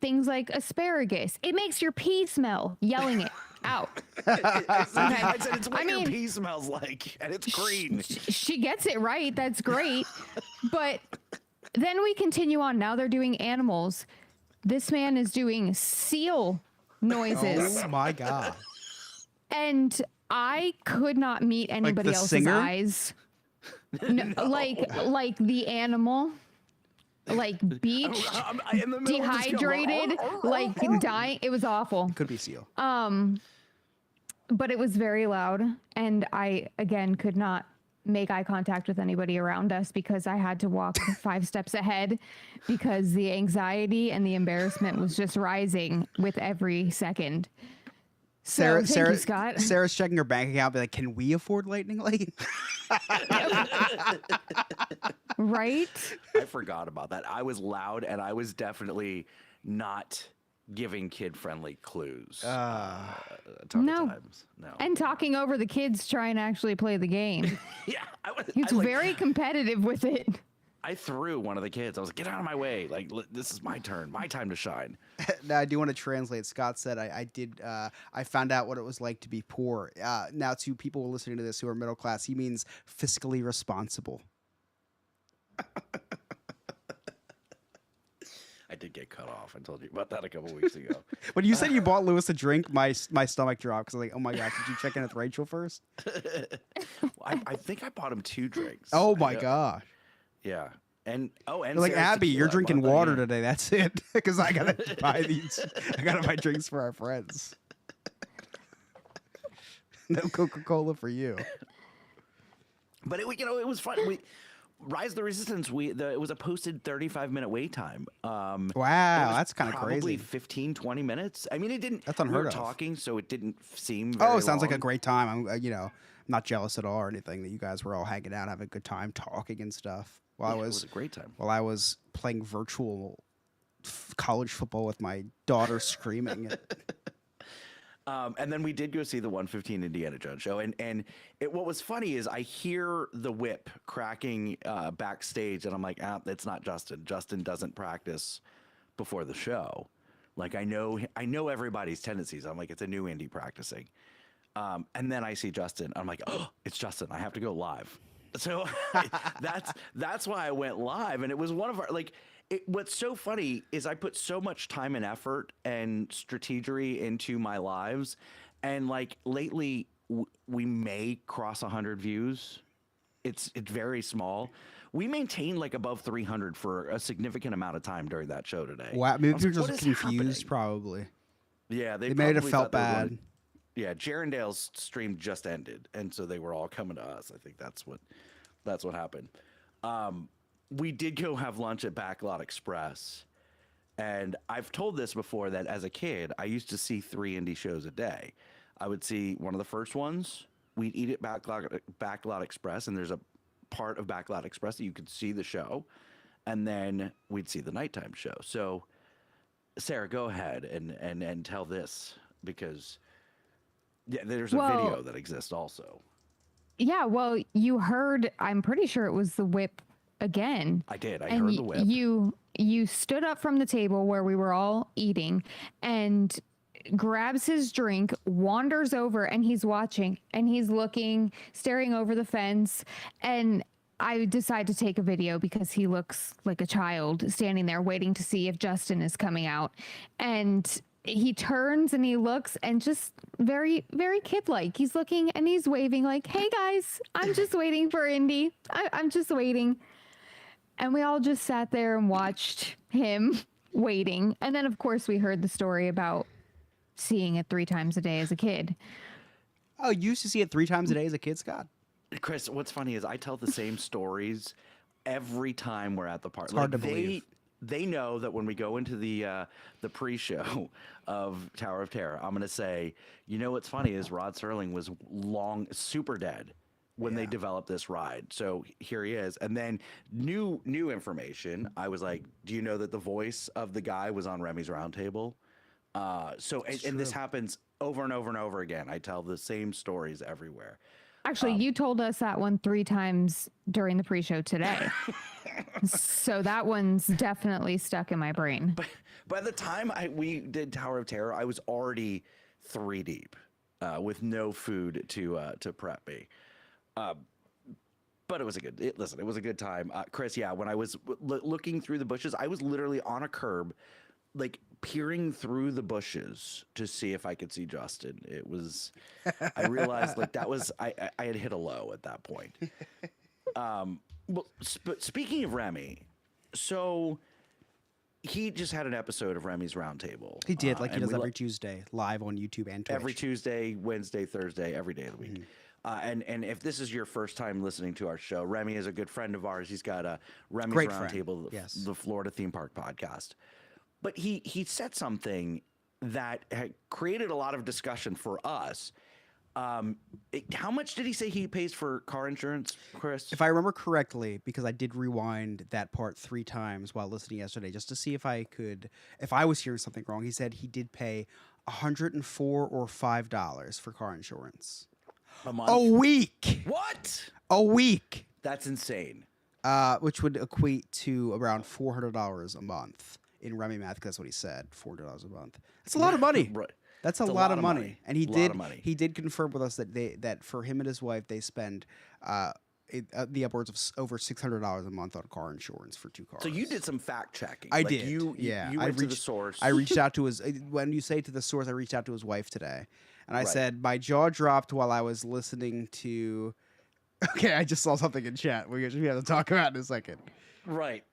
things like asparagus. It makes your pee smell, yelling it out. I said it's what your pee smells like, and it's green. She gets it right. That's great. But then we continue on. Now they're doing animals. This man is doing seal noises. Oh my god! And I could not meet anybody the else's singer? eyes. No, like the animal, like beached, In the middle of this go, dehydrated, like dying. It was awful. Could be seal. But it was very loud, and I again could not make eye contact with anybody around us because I had to walk 5 steps ahead because the anxiety and the embarrassment was just rising with every second. So thank you, Scott. Sarah's checking her bank account, be like, "Can we afford Lightning Lane?" Right? I forgot about that. I was loud, and I was definitely not giving kid-friendly clues. A ton of times. No. And talking over the kids trying to actually play the game. Yeah, He's very competitive with it. I threw one of the kids. I was like, "Get out of my way! Like, this is my turn, my time to shine." Now, I do want to translate. Scott said, I found out what it was like to be poor. Now, to people listening to this who are middle class, he means fiscally responsible. I did get cut off. I told you about that a couple weeks ago. When you said you bought Lewis a drink, my stomach dropped because I was like, oh my god, did you check in with Rachel first? I think I bought him 2 drinks. Oh my gosh. Yeah. And Like, Sarah's Abby, you're tequila. I drinking bought that, water yeah. today. That's it. Because I gotta buy these. I gotta buy drinks for our friends. No Coca-Cola for you. But it was fun. Rise of the Resistance. It was a posted 35-minute wait time. Wow, it was that's kind of probably crazy. 15, 20 minutes. I mean, it didn't. That's unheard we were of. talking, so it didn't seem. Very Oh, it sounds like a long. great time. I'm not jealous at all or anything that you guys were all hanging out, having a good time, talking and stuff. Yeah, it was a great time. While I was playing virtual college football with my daughter screaming. And then we did go see the 115 Indiana Jones show, and what was funny is I hear the whip cracking backstage, and I'm like, it's not Justin. Justin doesn't practice before the show. Like I know everybody's tendencies. I'm like, it's a new Indy practicing. And then I see Justin. I'm like, oh, it's Justin. I have to go live. So that's why I went live, and it was one of our what's so funny is I put so much time and effort and strategy into my lives, and like lately we may cross 100 views. It's very small. We maintained like above 300 for a significant amount of time during that show today. Wow, maybe they're "What just is confused, happening?" probably. Yeah, They may have probably felt thought they were bad. going- Yeah, Jarendale's stream just ended, and so they were all coming to us. I think that's what happened. We did go have lunch at Backlot Express, and I've told this before that as a kid, I used to see 3 indie shows a day. I would see one of the first ones. We'd eat at Backlot Express, and there's a part of Backlot Express that you could see the show, and then we'd see the nighttime show. So, Sarah, go ahead and tell this, because there's a video that exists also. Yeah, well, you heard, I'm pretty sure it was the whip again. I did. I And heard the whip. You stood up from the table where we were all eating and grabs his drink, wanders over, and he's watching and he's looking, staring over the fence. And I decide to take a video because he looks like a child standing there waiting to see if Justin is coming out. And he turns and he looks, and just very, very kid-like. He's looking and he's waving like, "Hey guys, I'm just waiting for Indy. I'm just waiting." And we all just sat there and watched him waiting. And then, of course, we heard the story about seeing it 3 times a day as a kid. Oh, you used to see it 3 times a day as a kid, Scott? Chris, what's funny is I tell the same stories every time we're at the park. It's hard to believe. They know that when we go into the pre-show of Tower of Terror, I'm going to say, you know what's funny is Rod Serling was super dead when they Yeah. developed this ride. So here he is. And then new information. I was like, do you know that the voice of the guy was on Remy's Roundtable? And this true. happens over and over and over again. I tell the same stories everywhere. Actually, you told us that one 3 times during the pre-show today. So that one's definitely stuck in my brain. By the time we did Tower of Terror, I was already 3 deep with no food to prep me. But it was it was a good time. Chris, yeah, when I was looking through the bushes, I was literally on a curb, like peering through the bushes to see if I could see Justin. It was, I realized like that was, I had hit a low at that point. Well, speaking of Remy, so he just had an episode of Remy's Roundtable. He did, like he and does we every Tuesday, live on YouTube and Twitch. every Tuesday, Wednesday, Thursday, every day of the week. And if this is your first time listening to our show, Remy is a good friend of ours. He's got a Remy's Great friend, Roundtable, yes. the Florida theme park podcast. But he said something that had created a lot of discussion for us. How much did he say he pays for car insurance, Chris? If I remember correctly, because I did rewind that part 3 times while listening yesterday, just to see if I was hearing something wrong. He said he did pay $104 or $5 for car insurance A month? a week. What? A week, That's insane. which would equate to around $400 a month in Remy math. 'Cause that's what he said, $400 a month. That's a lot of money. Right. That's a It's lot of money. And he Lot did of money. he did confirm with us that for him and his wife they spend the upwards of over $600 a month on car insurance for 2 cars. So you did some fact checking. I Like, did. You I went to the reached source. I reached out to his when you say to the source, I reached out to his wife today, and I Right. said my jaw dropped while I was listening to. Okay, I just saw something in chat. We have to talk about in a second. Right.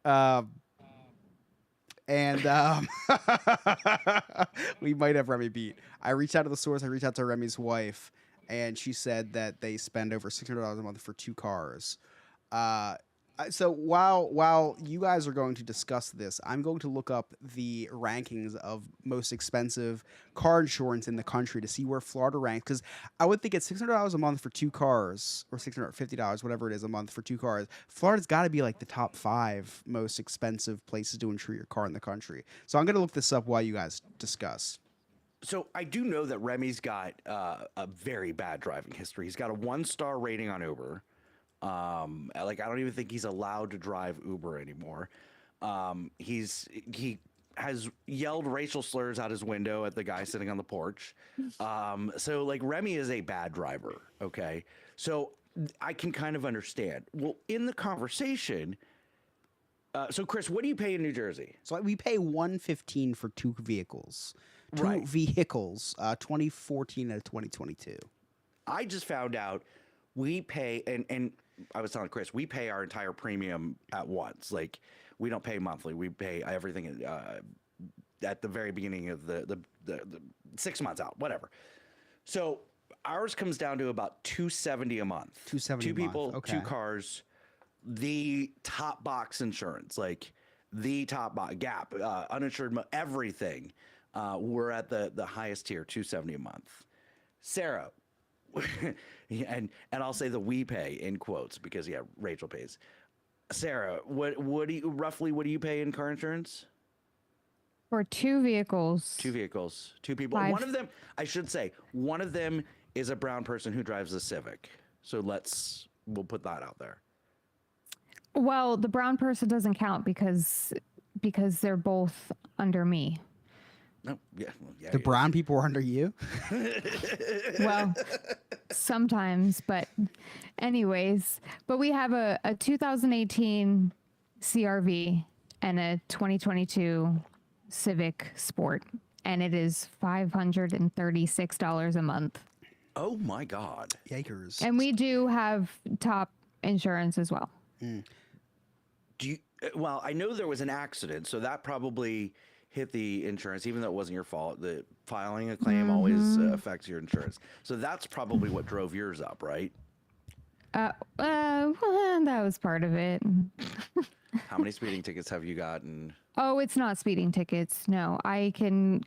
We might have Remy beat. I reached out to the source. I reached out to Remy's wife, and she said that they spend over $600 a month for 2 cars. So while you guys are going to discuss this, I'm going to look up the rankings of most expensive car insurance in the country to see where Florida ranks. Because I would think at $600 a month for 2 cars, or $650, whatever it is a month for 2 cars, Florida's got to be like the top 5 most expensive places to insure your car in the country. So I'm going to look this up while you guys discuss. So I do know that Remy's got a very bad driving history. He's got a 1-star rating on Uber. Like I don't even think he's allowed to drive Uber anymore. He has yelled racial slurs out his window at the guy sitting on the porch. So like Remy is a bad driver. Okay. So I can kind of understand. Well, in the conversation, so Chris, what do you pay in New Jersey? So we pay $115 for 2 vehicles. Right. 2014 and 2022. I just found out we pay, and I was telling Chris, we pay our entire premium at once. Like we don't pay monthly. We pay everything at the very beginning of the 6 months out, whatever. So ours comes down to about $270 a month. $270 2 a month, people, okay. 2 cars, the top box insurance, like the top box, Gap, uninsured, everything. We're at the highest tier, $270 a month. Sarah, and I'll say the we pay in quotes because yeah, Rachel pays. Sarah, what do you pay in car insurance? For 2 vehicles. 2 vehicles, 2 people. 5. One of them, I should say, one of them is a brown person who drives a Civic. So we'll put that out there. Well, the brown person doesn't count because they're both under me. No, yeah, The brown people are under you? Well, sometimes, but anyways, but we have a 2018 CRV and a 2022 Civic Sport, and it is $536 a month. Oh my God. Yikers. And we do have top insurance as well. Do you? Well, I know there was an accident, so that probably hit the insurance, even though it wasn't your fault. The filing a claim always affects your insurance. So that's probably what drove yours up, right? Well, that was part of it. How many speeding tickets have you gotten? Oh, it's not speeding tickets. No, I can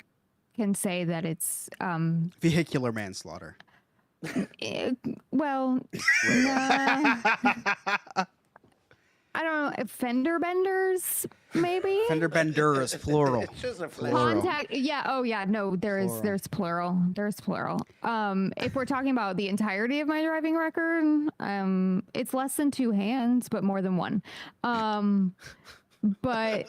say that it's Vehicular manslaughter. Well, nah, I don't know. Fender benders, maybe. Fender benders, plural. It's just a Plural. Contact. Yeah. Oh, yeah. No, Plural. there's plural. There's plural. If we're talking about the entirety of my driving record, it's less than 2 hands, but more than 1. But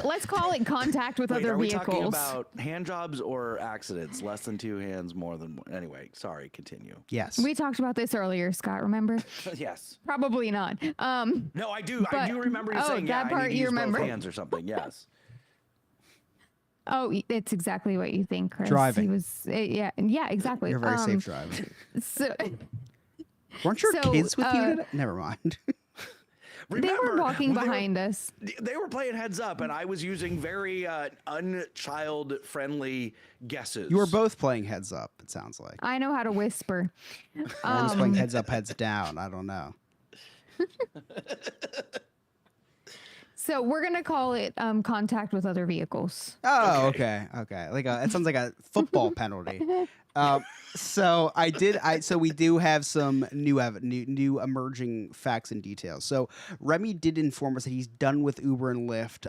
let's call it contact with Wait, other are we vehicles. talking about hand jobs or accidents? Less than 2 hands, more than 1. Anyway, sorry, continue. Yes. We talked about this earlier, Scott. Remember? Yes. Probably not. No, I do. I But- do remember you oh, saying, that yeah, I part need to you use remember. both hands or something. Yes. Oh, it's exactly what you think, Chris. Driving. He was. Yeah. Exactly. You're very safe driving. So Weren't your so, kids with you today? Never mind. they were Remember, walking when behind us. They were playing heads up, and I was using very unchild-friendly guesses. You were both playing heads up, it sounds like. I know how to whisper. I was playing heads up, heads down. I don't know. So we're gonna call it contact with other vehicles. Oh, okay. Like it sounds like a football penalty. So we do have some new emerging facts and details. So Remy did inform us that he's done with Uber and Lyft.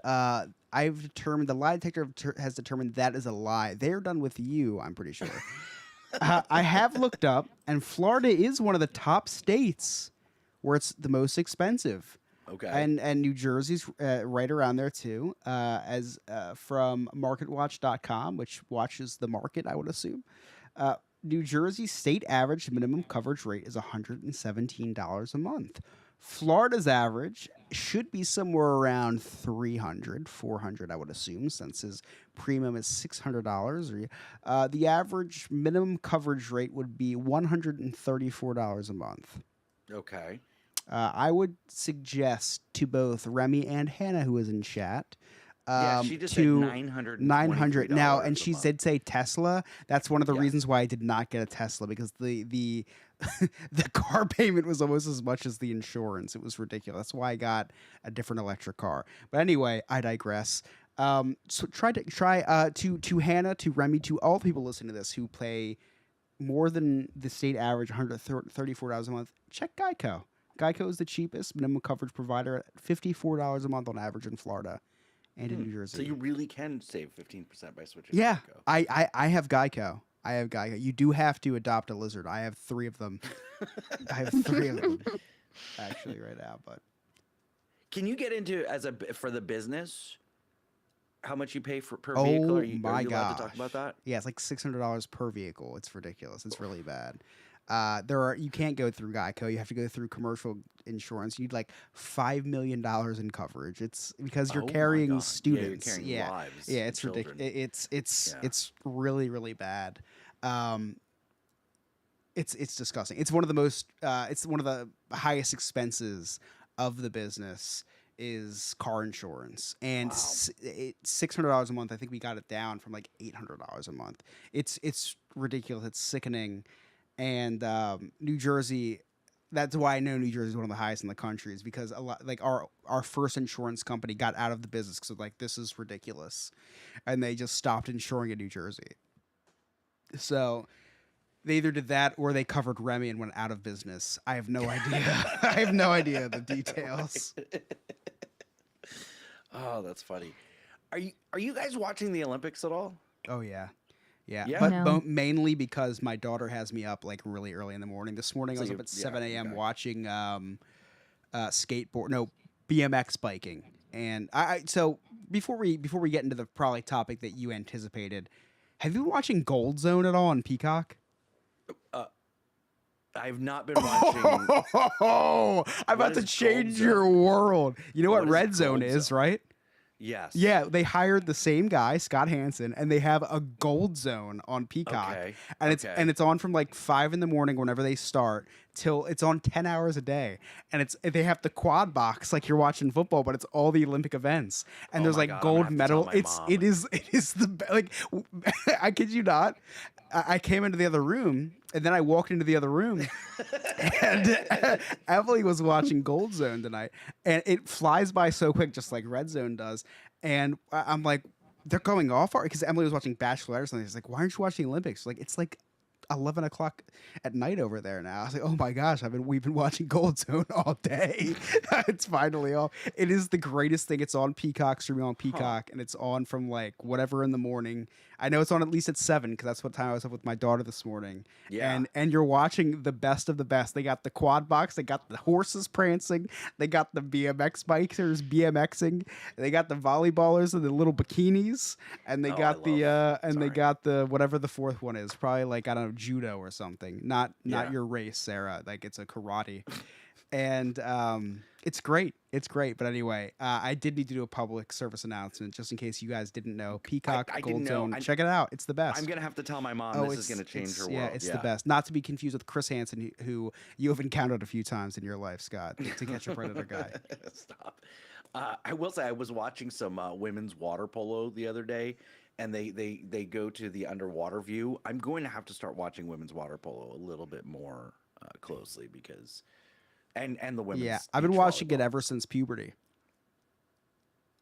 I've determined the lie detector has determined that is a lie. They're done with you, I'm pretty sure. I have looked up, and Florida is one of the top states where it's the most expensive. Okay. And New Jersey's right around there too, as from MarketWatch.com, which watches the market, I would assume. New Jersey's state average minimum coverage rate is $117 a month. Florida's average should be somewhere around $300, $400, I would assume, since his premium is $600. The average minimum coverage rate would be $134 a month. Okay. I would suggest to both Remy and Hannah, who is in chat, Yeah, she just said $900 now, and she did say Tesla. That's one of the Yeah. reasons why I did not get a Tesla, because the the car payment was almost as much as the insurance. It was ridiculous. That's why I got a different electric car. But anyway, I digress. So try to Hannah, to Remy, to all people listening to this who pay more than the state average, $134 a month. Check Geico. Geico is the cheapest minimum coverage provider at $54 a month on average in Florida and in New Jersey. So you really can save 15% by switching. Yeah, To Geico. I have Geico. I have Geico. You do have to adopt a lizard. I have 3 of them. I have 3 of them actually right now. But Can you get into for the business? How much you pay per vehicle? Are you allowed to talk about that? Yeah, it's like $600 per vehicle. It's ridiculous. It's really bad. You can't go through Geico. You have to go through commercial insurance. You need like $5 million in coverage. It's because you're Oh my carrying God. students. Yeah, you're carrying lives yeah, and it's ridiculous. children. It's really, really bad. It's disgusting. It's one of the most. It's one of the highest expenses of the business is car insurance, and $600 a month. I think we got it down from like $800 a month. It's ridiculous. It's sickening. And New Jersey, that's why I know New Jersey is one of the highest in the country, is because a lot, like our first insurance company got out of the business because like, this is ridiculous, and they just stopped insuring in New Jersey. So they either did that or they covered Remy and went out of business. I have no idea. I have no idea the details. Oh, that's funny. Are you guys watching the Olympics at all? Oh yeah. Yeah, Yeah? but No. mainly because my daughter has me up like really early in the morning. This morning I was up at 7 a.m. okay. watching BMX biking. And so before we get into the probably topic that you anticipated, have you been watching Gold Zone at all on Peacock? I've not been watching. Oh, I'm What about to is change Gold your world. You know what What is Red Zone Gold is, Zone? right? Yes. Yeah, they hired the same guy, Scott Hansen, and they have a Gold Zone on Peacock, Okay, and okay. it's on from like 5 a.m. whenever they start till it's on 10 hours a day, and they have the quad box like you're watching football, but it's all the Olympic events, and Oh there's my like God, I'm gold gonna have to medal. tell my mom. It is like I kid you not. I came into the other room, and then I walked into the other room, and Emily was watching Gold Zone tonight, and it flies by so quick, just like Red Zone does. And I'm like, they're going off because Emily was watching Bachelor or something. She's like, "Why aren't you watching the Olympics?" Like, it's like 11 o'clock at night over there now. I was like, oh my gosh, we've been watching Gold Zone all day. It's finally on. It is the greatest thing. It's on Peacock, streaming on Peacock, and it's on from like whatever in the morning. I know it's on at least at 7 because that's what time I was up with my daughter this morning. Yeah. And you're watching the best of the best. They got the quad box, they got the horses prancing, they got the BMX bikers BMXing, they got the volleyballers in the little bikinis, and they got they got the whatever the fourth one is, probably like, I don't know, judo or something. Not your race, Sarah. Like, it's a karate. And it's great. It's great. But anyway, I did need to do a public service announcement just in case you guys didn't know. Peacock Gold Zone. Check it out. It's the best. I'm going to have to tell my mom this is going to change her world. Yeah, it's the best. Not to be confused with Chris Hansen, who you have encountered a few times in your life, Scott, to catch a predator guy. Stop. I will say I was watching some women's water polo the other day, and they go to the underwater view. I'm going to have to start watching women's water polo a little bit more closely because... And the women's. Yeah, I've been watching volleyball. it ever since puberty.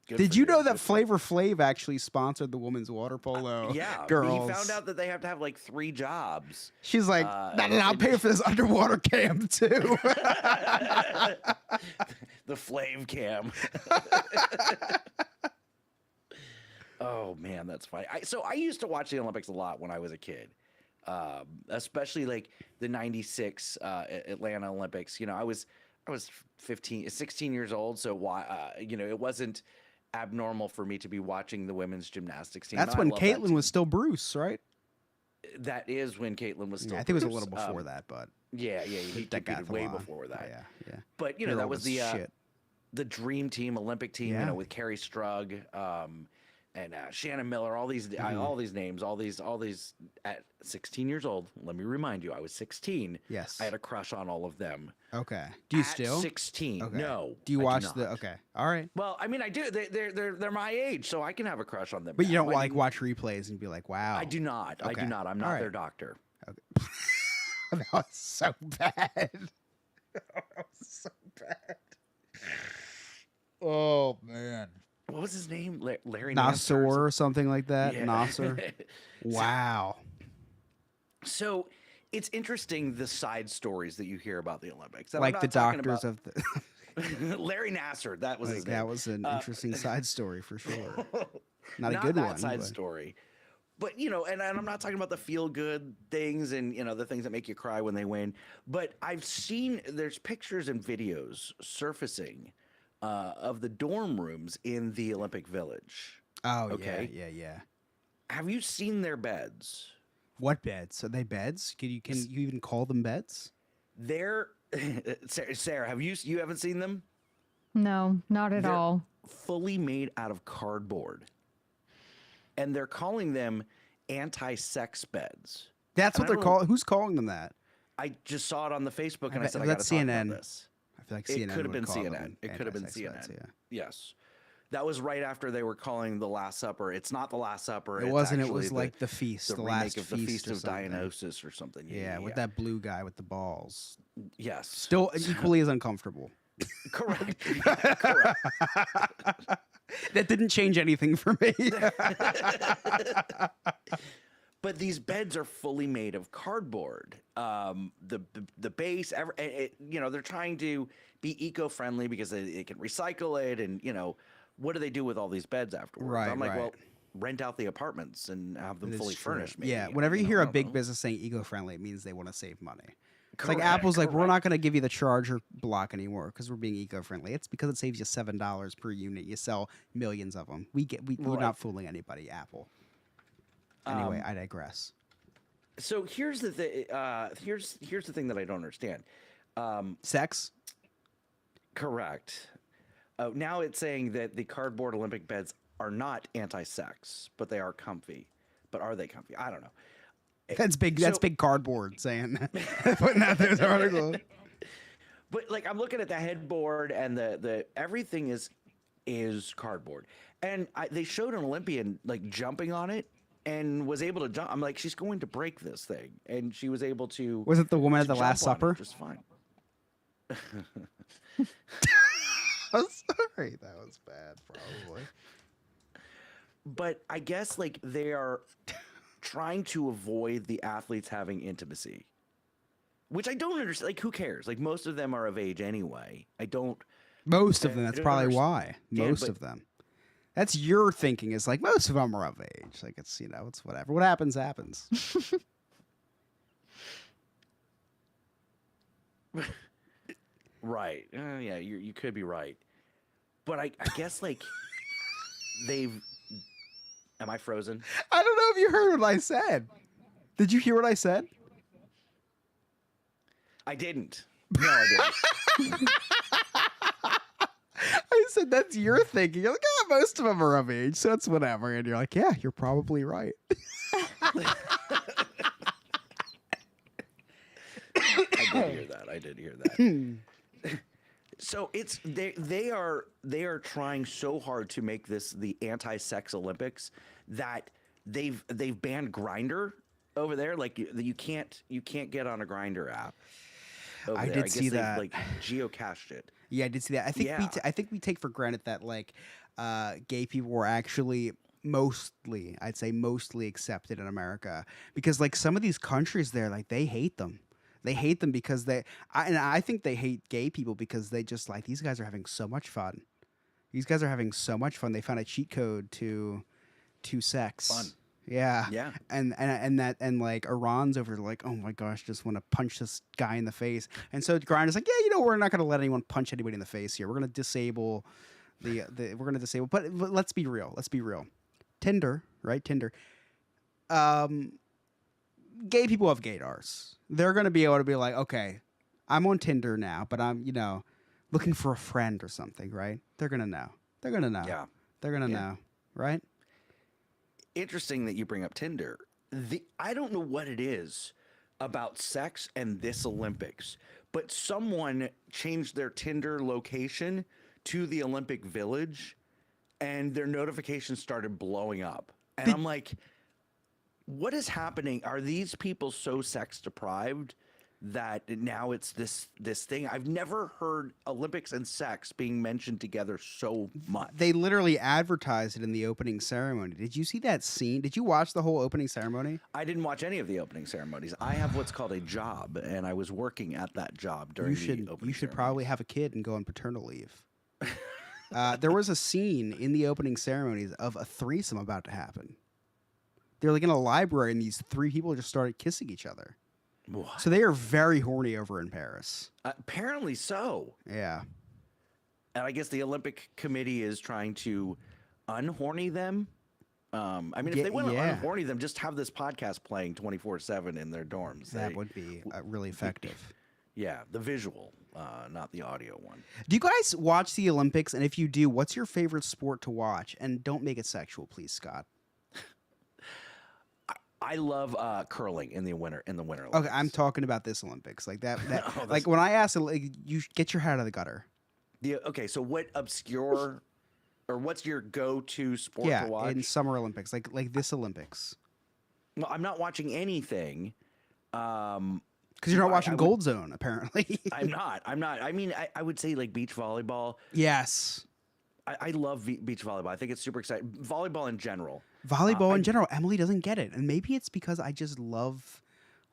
Good Did for you know that Good for you. Flavor Flav actually sponsored the women's water polo? Yeah, girls. He found out that they have to have like 3 jobs. She's like, no, I'll pay for this underwater cam too. The Flav cam. Oh man, that's funny. So I used to watch the Olympics a lot when I was a kid. Especially like the 96 Atlanta Olympics. You know, I was 16 years old. So why, you know, it wasn't abnormal for me to be watching the women's gymnastics team. That's and I when love that Caitlin team. was still Bruce, right? That is when Caitlin was still. Yeah, I think it was a Bruce. little before that, but Yeah, he competed way decathlon. before that. Yeah. But you know, You're that old was as the shit. the dream team, Olympic team. Yeah. You know, with Carrie Strug, and Shannon Miller, all these names, all these at 16 years old. Let me remind you, I was 16. Yes. I had a crush on all of them. Okay. Do you At still? 16? Okay. No. Do you I watch not. the? Okay. All right. Well, I mean, I do. They're my age, so I can have a crush on them. But you now. don't I like mean, watch replays and be like, wow. I do not. I Okay. do not. I'm All not right. their doctor. That was so bad. That was so bad. Oh man. What was his name? Larry Nasser Nassar or something like that. Yeah. Nasser. Wow. So it's interesting the side stories that you hear about the Olympics. And I'm Like the not talking doctors about- of the. Larry Nasser. That was his name. That was an interesting side story for sure. Not a Not good that one. side but- story. But, you know, and I'm not talking about the feel-good things and, you know, the things that make you cry when they win. But I've seen there's pictures and videos surfacing of the dorm rooms in the Olympic Village. Oh Okay. yeah. Have you seen their beds? What beds? Are they beds? Can you even call them beds? They're Sarah, you haven't seen them? No, not at They're all. fully made out of cardboard. And they're calling them anti-sex beds. That's And what I they're don't- calling. Who's calling them that? I just saw it on the Facebook and I bet- said I got to that's talk about CNN. this. I feel like It CNN could have would been call them CNN. It could have been anti-sex CNN. beds, Yes. That was right after they were calling the Last Supper. It's not the Last Supper. It it's wasn't. It actually was like the feast, the the remake last of the Feast or of something. Dionysus or something. Yeah, with that blue guy with the balls. Yes. Still equally as uncomfortable. Correct. Correct. That didn't change anything for me. But these beds are fully made of cardboard. The base, you know, they're trying to be eco-friendly because they can recycle it, and you know, what do they do with all these beds afterwards? Right, I'm like, right. well, rent out the apartments and have them It is fully true. furnished. Maybe. Yeah, whenever you know, hear I a don't big know. business saying eco-friendly, it means they want to save money. It's Correct, like Apple's like, we're correct. not going to give you the charger block anymore because we're being eco-friendly. It's because it saves you $7 per unit. You sell millions of them. We're Right. not fooling anybody, Apple. Anyway, I digress. So here's the thing. Here's the thing that I don't understand. Sex? Correct. Now it's saying that the cardboard Olympic beds are not anti-sex, but they are comfy. But are they comfy? I don't know. That's big. That's So- big cardboard saying that. Putting out this article. But like I'm looking at the headboard and the everything is cardboard. And they showed an Olympian like jumping on it and was able to jump. I'm like, she's going to break this thing, and she was able to. Was it the woman at to the Last jump on it Supper? just fine. I'm sorry, that was bad. Probably. but I guess like they are trying to avoid the athletes having intimacy, which I don't understand. Like, who cares? Like, most of them are of age anyway. I don't. Most of I them. That's don't probably why. understand, Most but- of them. That's your thinking. Is like most of them are of age. Like it's it's whatever. What happens happens. Right. Yeah, you could be right. But I guess like they've. Am I frozen? I don't know if you heard what I said. Did you hear what I said? I didn't. No, I didn't. I said that's your thinking. You're like, most of them are of age, so it's whatever. And you're like, yeah, you're probably right. I did hear that. So it's they are trying so hard to make this the anti-sex Olympics that they've banned Grinder over there. Like you can't get on a Grinder app. Over I there. did guess see they've, that. Like geocached it. Yeah, I did see that. I think Yeah. I think we take for granted that like gay people were actually mostly, I'd say mostly accepted in America, because like some of these countries there, like they hate them. They hate them because I think they hate gay people because they just like, these guys are having so much fun. These guys are having so much fun. They found a cheat code to sex. Fun. Yeah. Yeah. And like Iran's over there like, oh my gosh, just want to punch this guy in the face. And so Grindr's like, yeah, we're not going to let anyone punch anybody in the face here. We're going to disable we're going to disable. But let's be real. Let's be real. Tinder, right? Tinder. Gay people have gaydars. They're going to be able to be like, okay, I'm on Tinder now, but I'm, looking for a friend or something, right? They're going to know. They're going to know. Yeah. They're going to Yeah. know, right? Interesting that you bring up Tinder. I don't know what it is about sex and this Olympics, but someone changed their Tinder location to the Olympic Village, and their notifications started blowing up. And I'm like, what is happening? Are these people so sex deprived that now it's this thing? I've never heard Olympics and sex being mentioned together so much. They literally advertised it in the opening ceremony. Did you see that scene? Did you watch the whole opening ceremony? I didn't watch any of the opening ceremonies. I have what's called a job, and I was working at that job during the opening You should probably ceremonies. have a kid and go on paternal leave. There was a scene in the opening ceremonies of a threesome about to happen. They're like in a library, and these three people just started kissing each other. What? So they are very horny over in Paris. Apparently so. Yeah. And I guess the Olympic Committee is trying to unhorny them. I mean, if they want to unhorny them, just have this podcast playing 24/7 in their dorms. That would be really effective. Yeah, the visual, not the audio one. Do you guys watch the Olympics? And if you do, what's your favorite sport to watch? And don't make it sexual, please, Scott. I love curling in the winter Olympics. Okay, I'm talking about this Olympics. Like that Oh, like when I asked, like, you get your head out of the gutter. Okay, so what obscure or what's your go-to sport Yeah, to watch? in Summer Olympics, like this Olympics. Well, I'm not watching anything. Because you're not watching Gold Zone, apparently. I'm not. I mean, I would say like beach volleyball. Yes. I love beach volleyball. I think it's super exciting. Volleyball in general. Volleyball in general. Emily doesn't get it. And maybe it's because I just love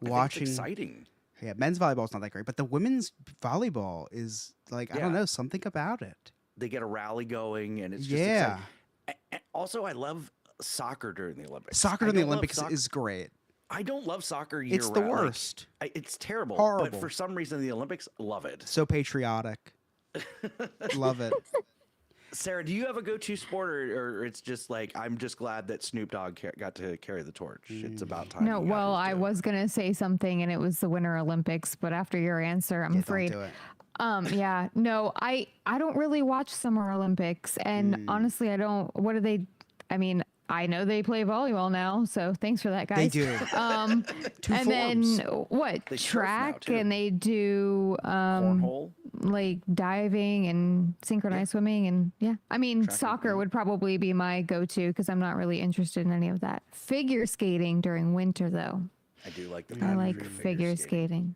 I think watching. it's exciting. Yeah, men's volleyball is not that great, but the women's volleyball is like, I don't Yeah. know, something about it. They get a rally going, and it's just Yeah. exciting. And also, I love soccer during the Olympics. Soccer I in the don't love Olympics soc- is great. I don't love soccer year It's the round. Like, worst. it's terrible. Horrible. But for some reason, the Olympics, love it. So patriotic. Love it. Sarah, do you have a go-to sport, or it's just like, I'm just glad that Snoop Dogg got to carry the torch? It's about time. No, he got well, his I due. was gonna say something, and it was the Winter Olympics, but after your answer, I'm Yeah, afraid. don't do it. Yeah, no, I don't really watch Summer Olympics, and honestly, I don't. What do they? I mean, I know they play volleyball now, so thanks for that, guys. They do. Two And forms. then what? They surf now, Track, too. and they do Cornhole. like diving and synchronized swimming, and yeah. I mean, Track and soccer field. would probably be my go-to because I'm not really interested in any of that. Figure skating during winter, though. I do like the I pageantry like of figure skating.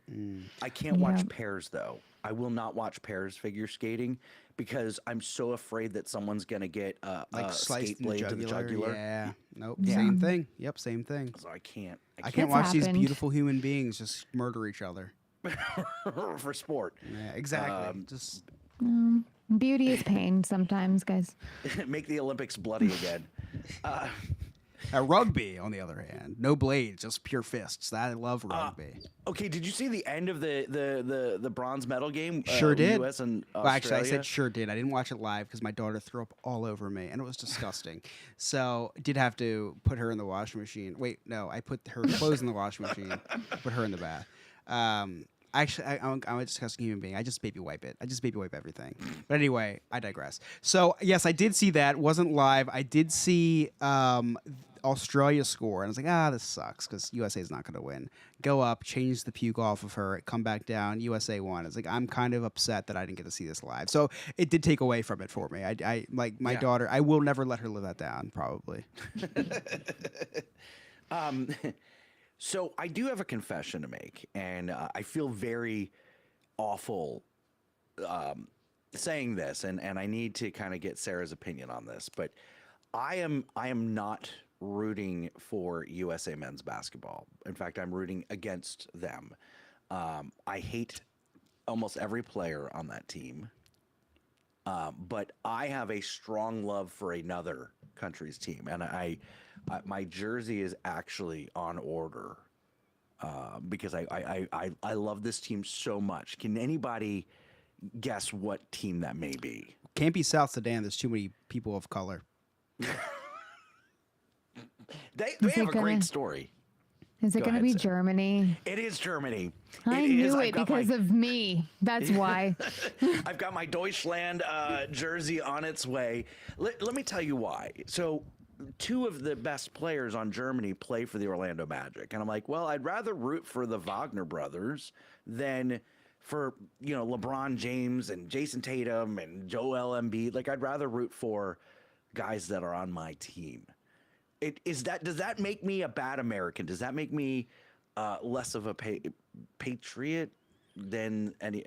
I can't watch Yeah. pairs though. I will not watch pairs figure skating because I'm so afraid that someone's gonna get Like a sliced skate in the blade to the jugular. Yeah. Nope. Yeah. Same thing. Yep. Same thing. So I can't. I can't It's watch these happened. beautiful human beings just murder each other. for sport. Yeah. Exactly. Um, just Beauty is pain sometimes, guys. Make the Olympics bloody again. rugby, on the other hand, no blades, just pure fists. I love rugby. Okay, did you see the end of the bronze medal game? Sure did. U.S. and Australia? Well, actually, I said sure did. I didn't watch it live because my daughter threw up all over me, and it was disgusting. So did have to put her in the washing machine. Wait, no, I put her clothes in the washing machine, put her in the bath. Actually, I'm a disgusting human being. I just baby wipe it. I just baby wipe everything. But anyway, I digress. So yes, I did see that. Wasn't live. I did see Australia score, and I was like, this sucks because USA is not going to win. Go up, change the puke off of her, come back down. USA won. It's like I'm kind of upset that I didn't get to see this live. So it did take away from it for me. I like my daughter. I will never let her live that down. Probably. So I do have a confession to make, and I feel very awful saying this, and I need to kind of get Sarah's opinion on this. But I am not rooting for USA men's basketball. In fact, I'm rooting against them. I hate almost every player on that team, but I have a strong love for another country's team, and my jersey is actually on order because I love this team so much. Can anybody guess what team that may be? Can't be South Sudan. There's too many people of color. They Is have it a great gonna- story. Is it Go going to ahead, be Sarah. Germany? It is Germany. I It is. knew I've it got because of me. That's why. I've got my Deutschland jersey on its way. Let me tell you why. So, two of the best players on Germany play for the Orlando Magic, and I'm like, well, I'd rather root for the Wagner brothers than for LeBron James and Jason Tatum and Joel Embiid. Like, I'd rather root for guys that are on my team. Does that make me a bad American? Does that make me less of a patriot than any?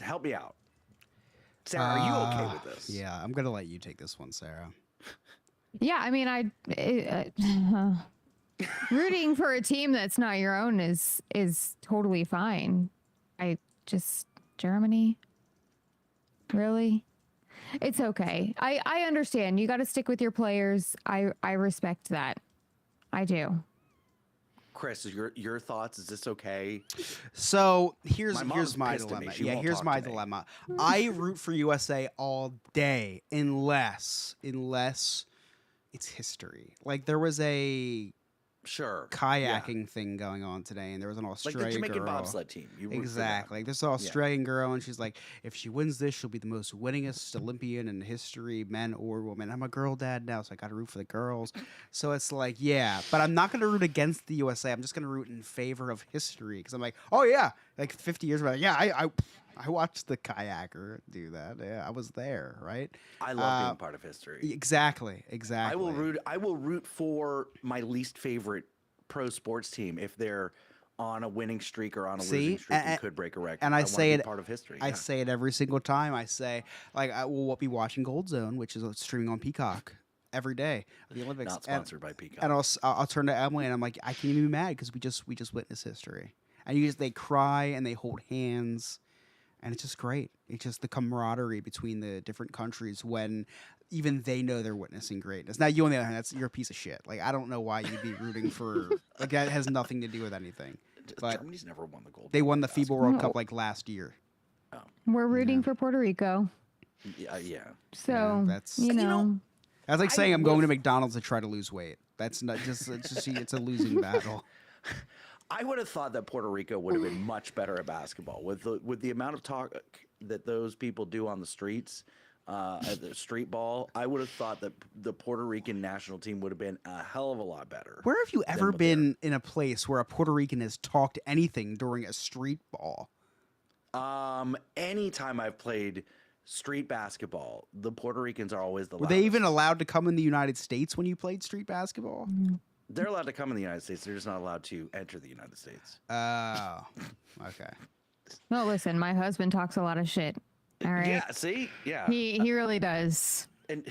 Help me out, Sarah. Are you okay with this? Yeah, I'm gonna let you take this one, Sarah. Yeah, I mean, rooting for a team that's not your own is totally fine. Germany, really? It's okay. I understand. You got to stick with your players. I respect that. I do. Chris, your thoughts? Is this okay? So here's My mom's here's my pissed at me. dilemma. She Yeah, won't here's talk my to me. dilemma. I root for USA all day unless it's history. Like there was a Sure. kayaking thing going on today, and there was an Like Australian the Jamaican girl. bobsled team. You root for them. Exactly. Like this Australian girl, and she's like, if she wins this, she'll be the most winningest Olympian in history, men or women. I'm a girl dad now, so I got to root for the girls. So it's like, yeah, but I'm not going to root against the USA. I'm just going to root in favor of history because I'm like, oh yeah, like 50 years ago, yeah, I watched the kayaker do that. Yeah, I was there, right? I love being part of history. Exactly. I will root for my least favorite pro sports team if they're on a winning streak or on a losing streak and could break a record. And I wanna say be it part of history. I yeah. say it every single time. I say, like, I will be watching Gold Zone, which is streaming on Peacock every day of the Olympics. Not sponsored by Peacock. And I'll turn to Emily and I'm like, I can't even be mad because we just witnessed history. And they cry and they hold hands, and it's just great. It's just the camaraderie between the different countries when even they know they're witnessing greatness. Now you on the other hand, you're a piece of shit. Like I don't know why you'd be rooting for like that has nothing to do with anything. But Germany's never won the gold. they medal won in the FIBA basketball. World No. Cup like last year. We're rooting for Puerto Rico. Yeah. So, that's- you You know, That's like I saying I'm going to would've- McDonald's to try to lose weight. That's not just it's a losing battle. I would have thought that Puerto Rico would have been much better at basketball with the amount of talk that those people do on the streets, at the street ball. I would have thought that the Puerto Rican national team would have been a hell of a lot better. Where have you ever what they're- been in a place where a Puerto Rican has talked anything during a street ball? Anytime I've played street basketball, the Puerto Ricans are always the Were they even loudest. allowed to come in the United States when you played street basketball? They're allowed to come in the United States. They're just not allowed to enter the United States. Oh, okay. no, listen, my husband talks a lot of shit. All right. Yeah, see? Yeah. He really does. And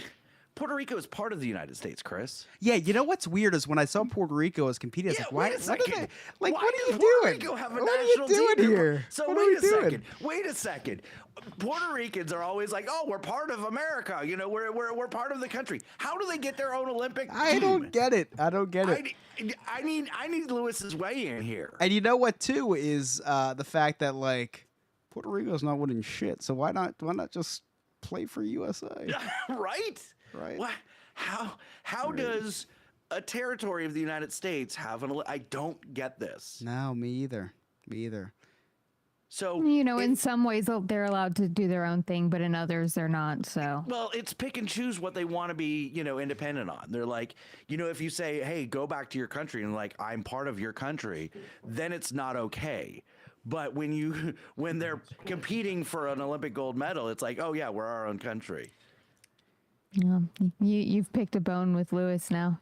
Puerto Rico is part of the United States, Chris. Yeah, you know what's weird is when I saw Puerto Rico as competing, I was Yeah, like, why? wait a What are second. they, like, Why what are you does Puerto doing? Rico have a What are you national team? doing here? So What are wait we a doing? second. Wait a second. Puerto Ricans are always like, "Oh, we're part of America. You know, we're part of the country." How do they get their own Olympic team? I don't get it. I don't get it. I need Lewis's weigh in here. And you know what too is the fact that like Puerto Rico's not winning shit. So why not just play for USA? Right? Right. What? How does a territory of the United States have an? I don't get this. No, me either. Me either. So You know, in some ways they're allowed to do their own thing, but in others they're not. So well, it's pick and choose what they want to be, independent on. They're like, if you say, "Hey, go back to your country," and like, "I'm part of your country," then it's not okay. But when they're competing for an Olympic gold medal, it's like, "Oh yeah, we're our own country." yeah, you've picked a bone with Lewis now.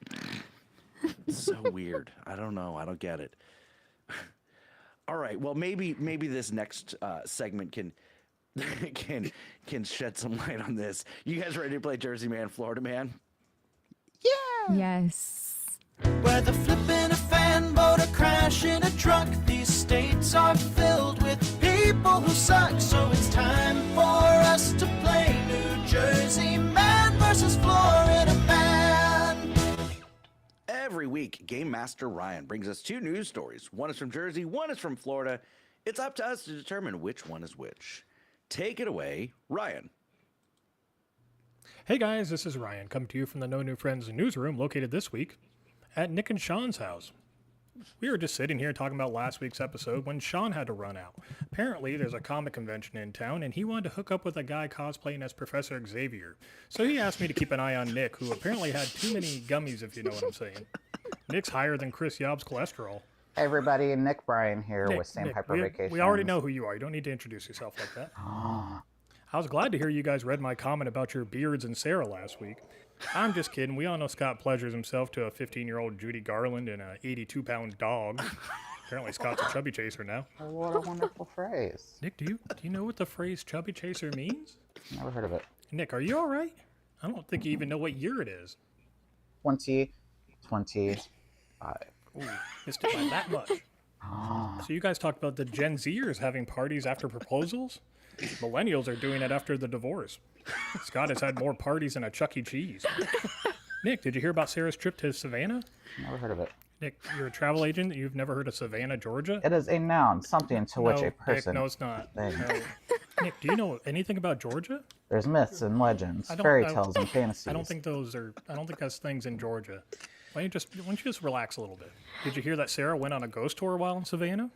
It's so weird. I don't know. I don't get it. All right. Well, maybe this next segment can shed some light on this. You guys ready to play Jersey Man, Florida Man? Yeah. Yes. Whether flipping a fan boat or crashing a truck, these states are filled with people who suck. So it's time for us to play New Jersey Man versus Florida Man. Every week, Game Master Ryan brings us two news stories. One is from Jersey, one is from Florida. It's up to us to determine which one is which. Take it away, Ryan. Hey guys, this is Ryan, coming to you from the No New Friends newsroom located this week at Nick and Sean's house. We were just sitting here talking about last week's episode when Sean had to run out. Apparently, there's a comic convention in town, and he wanted to hook up with a guy cosplaying as Professor Xavier. So he asked me to keep an eye on Nick, who apparently had too many gummies, if you know what I'm saying. Nick's higher than Chris Yob's cholesterol. Hey everybody, Nick Bryan here with Sam Hyper we Vacations. already know who you are. You don't need to introduce yourself like that. I was glad to hear you guys read my comment about your beards and Sarah last week. I'm just kidding. We all know Scott pleasures himself to a 15-year-old Judy Garland and an 82-pound dog. Apparently Scott's a chubby chaser now. Oh, what a wonderful phrase. Nick, do you know what the phrase chubby chaser means? Never heard of it. Nick, are you all right? I don't think you even know what year it is. 2025. Ooh, missed it by that much. So you guys talked about the Gen Zers having parties after proposals? Millennials are doing it after the divorce. Scott has had more parties than a Chuck E. Cheese. Nick, did you hear about Sarah's trip to Savannah? Never heard of it. Nick, you're a travel agent. You've never heard of Savannah, Georgia? It is a noun, something to which a person. Nick, no, it's not. thing. No. Nick, do you know anything about Georgia? There's myths and legends, I don't- fairy I- tales, and fantasies. I don't think that's things in Georgia. Why don't you just relax a little bit? Did you hear that Sarah went on a ghost tour while in Savannah?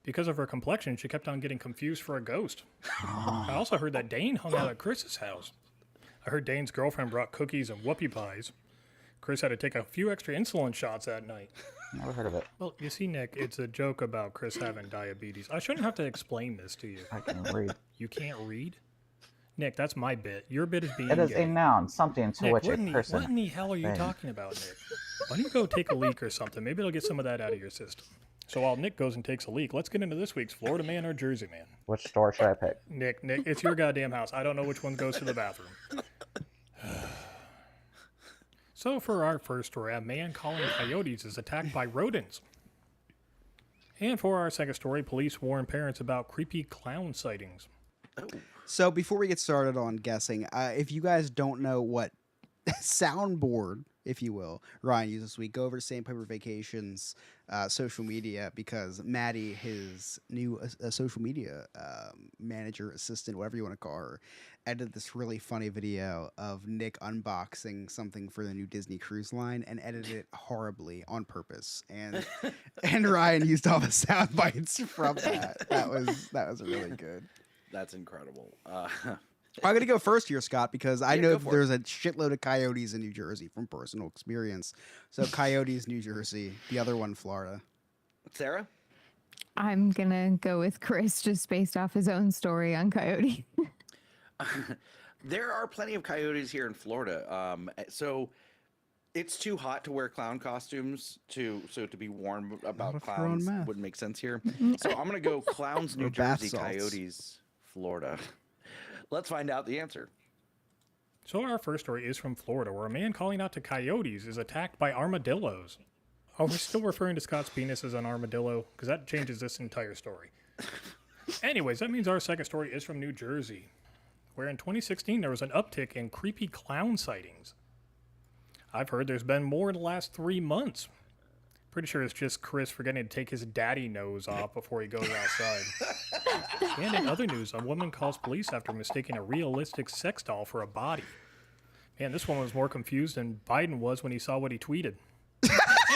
Because of her complexion, she kept on getting confused for a ghost. I also heard that Dane hung out at Chris's house. I heard Dane's girlfriend brought cookies and whoopie pies. Chris had to take a few extra insulin shots that night. Never heard of it. Well, you see, Nick, it's a joke about Chris having diabetes. I shouldn't have to explain this to you. I can read. You can't read? Nick, that's my bit. Your bit is being It is gay. a noun, something to Nick, which what a in person. what in the hell are you thing. talking about, Nick? Why don't you go take a leak or something? Maybe it'll get some of that out of your system. So while Nick goes and takes a leak, let's get into this week's Florida Man or Jersey Man. Which store should I pick? Nick, it's your goddamn house. I don't know which one goes to the bathroom. So for our first story, a man calling coyotes is attacked by rodents. And for our second story, police warn parents about creepy clown sightings. So before we get started on guessing, if you guys don't know what soundboard, if you will, Ryan used this week, go over to Sandpiper Vacations social media, because Maddie, his new social media manager, assistant, whatever you want to call her, edited this really funny video of Nick unboxing something for the new Disney Cruise Line and edited it horribly on purpose. And and Ryan used all the sound bites from that. That was really good. That's incredible. I'm going to go first here, Scott, because I Yeah, know go for there's a shitload of coyotes in New Jersey from personal experience. So coyotes, New Jersey. The other one, Florida. Sarah? I'm gonna go with Chris just based off his own story on coyote. There are plenty of coyotes here in Florida. So it's too hot to wear clown costumes to be warned about of throwing clowns meth. wouldn't make sense here. So I'm gonna go clowns, New Or bath Jersey, salts. coyotes, Florida. Let's find out the answer. So our first story is from Florida, where a man calling out to coyotes is attacked by armadillos. Oh, we're still referring to Scott's penis as an armadillo, because that changes this entire story. Anyways, that means our second story is from New Jersey, where in 2016 there was an uptick in creepy clown sightings. I've heard there's been more in the last 3 months. Pretty sure it's just Chris forgetting to take his daddy nose off before he goes outside. And in other news, a woman calls police after mistaking a realistic sex doll for a body. Man, this one was more confused than Biden was when he saw what he tweeted.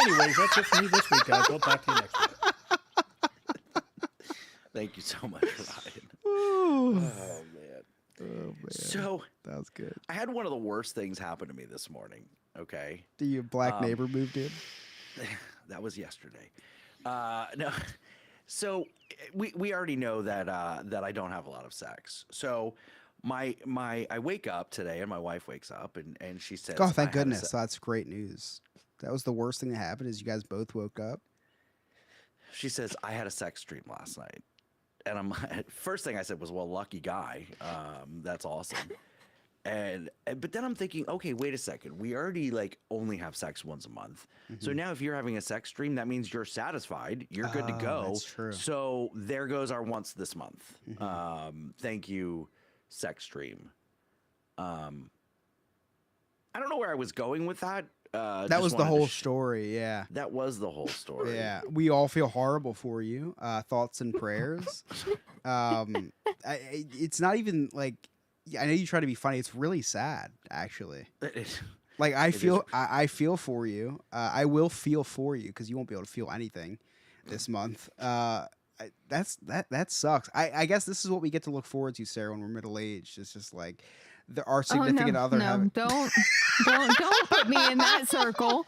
Anyways, that's it for me this week, guys. We'll talk to you next week. Thank you so much, Ryan. Ooh. Oh, man. Oh, man. So, That was good. I had one of the worst things happen to me this morning, okay? The black neighbor moved in. That was yesterday. No, so we already know that that I don't have a lot of sex. So I wake up today and my wife wakes up and she says, Oh, "I thank had a goodness. That's great news. That was the worst thing that happened is you guys both woke up. She says, I had a sex dream last night. And first thing I said was, well, lucky guy. That's awesome. But then I'm thinking, okay, wait a second. We already only have sex once a month. So now if you're having a sex dream, that means you're satisfied. You're good to go. That's true. So there goes our once this month. Thank you, sex dream. I don't know where I was going with that. That Just was the wanted to whole story. Yeah. That was the whole story. Yeah. We all feel horrible for you. Thoughts and prayers. It's not even like, I know you try to be funny. It's really sad, actually. Like I feel for you. I will feel for you because you won't be able to feel anything this month. That sucks. I guess this is what we get to look forward to, Sarah, when we're middle aged. It's just like our significant other. No, don't put me in that circle.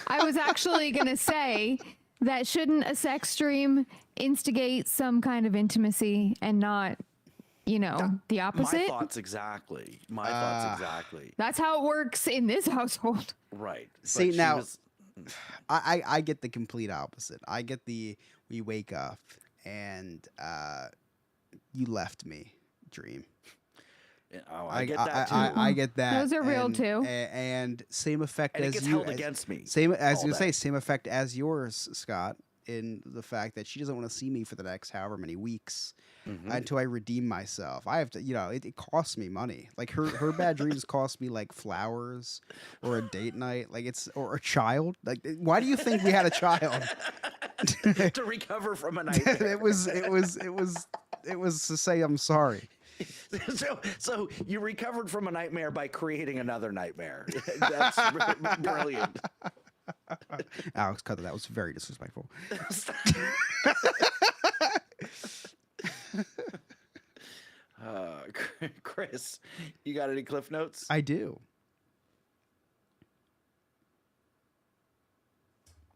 I was actually gonna say that shouldn't a sex dream instigate some kind of intimacy and not, the opposite? My thoughts exactly. That's how it works in this household. Right. See, But she now- was- I get the complete opposite. I get we wake up and you left me dream. Oh, I get that too. I get that. Those are real, and, too. And same effect And it as gets you. held against me Same as all you day. say. Same effect as yours, Scott. In the fact that she doesn't want to see me for the next however many weeks until I redeem myself. I have to, it costs me money. Like her bad dreams cost me like flowers or a date night, or a child. Like, why do you think we had a child? to recover from a nightmare. it was to say I'm sorry. So you recovered from a nightmare by creating another nightmare. That's brilliant. Alex, cut that. That was very disrespectful. Chris, you got any cliff notes? I do.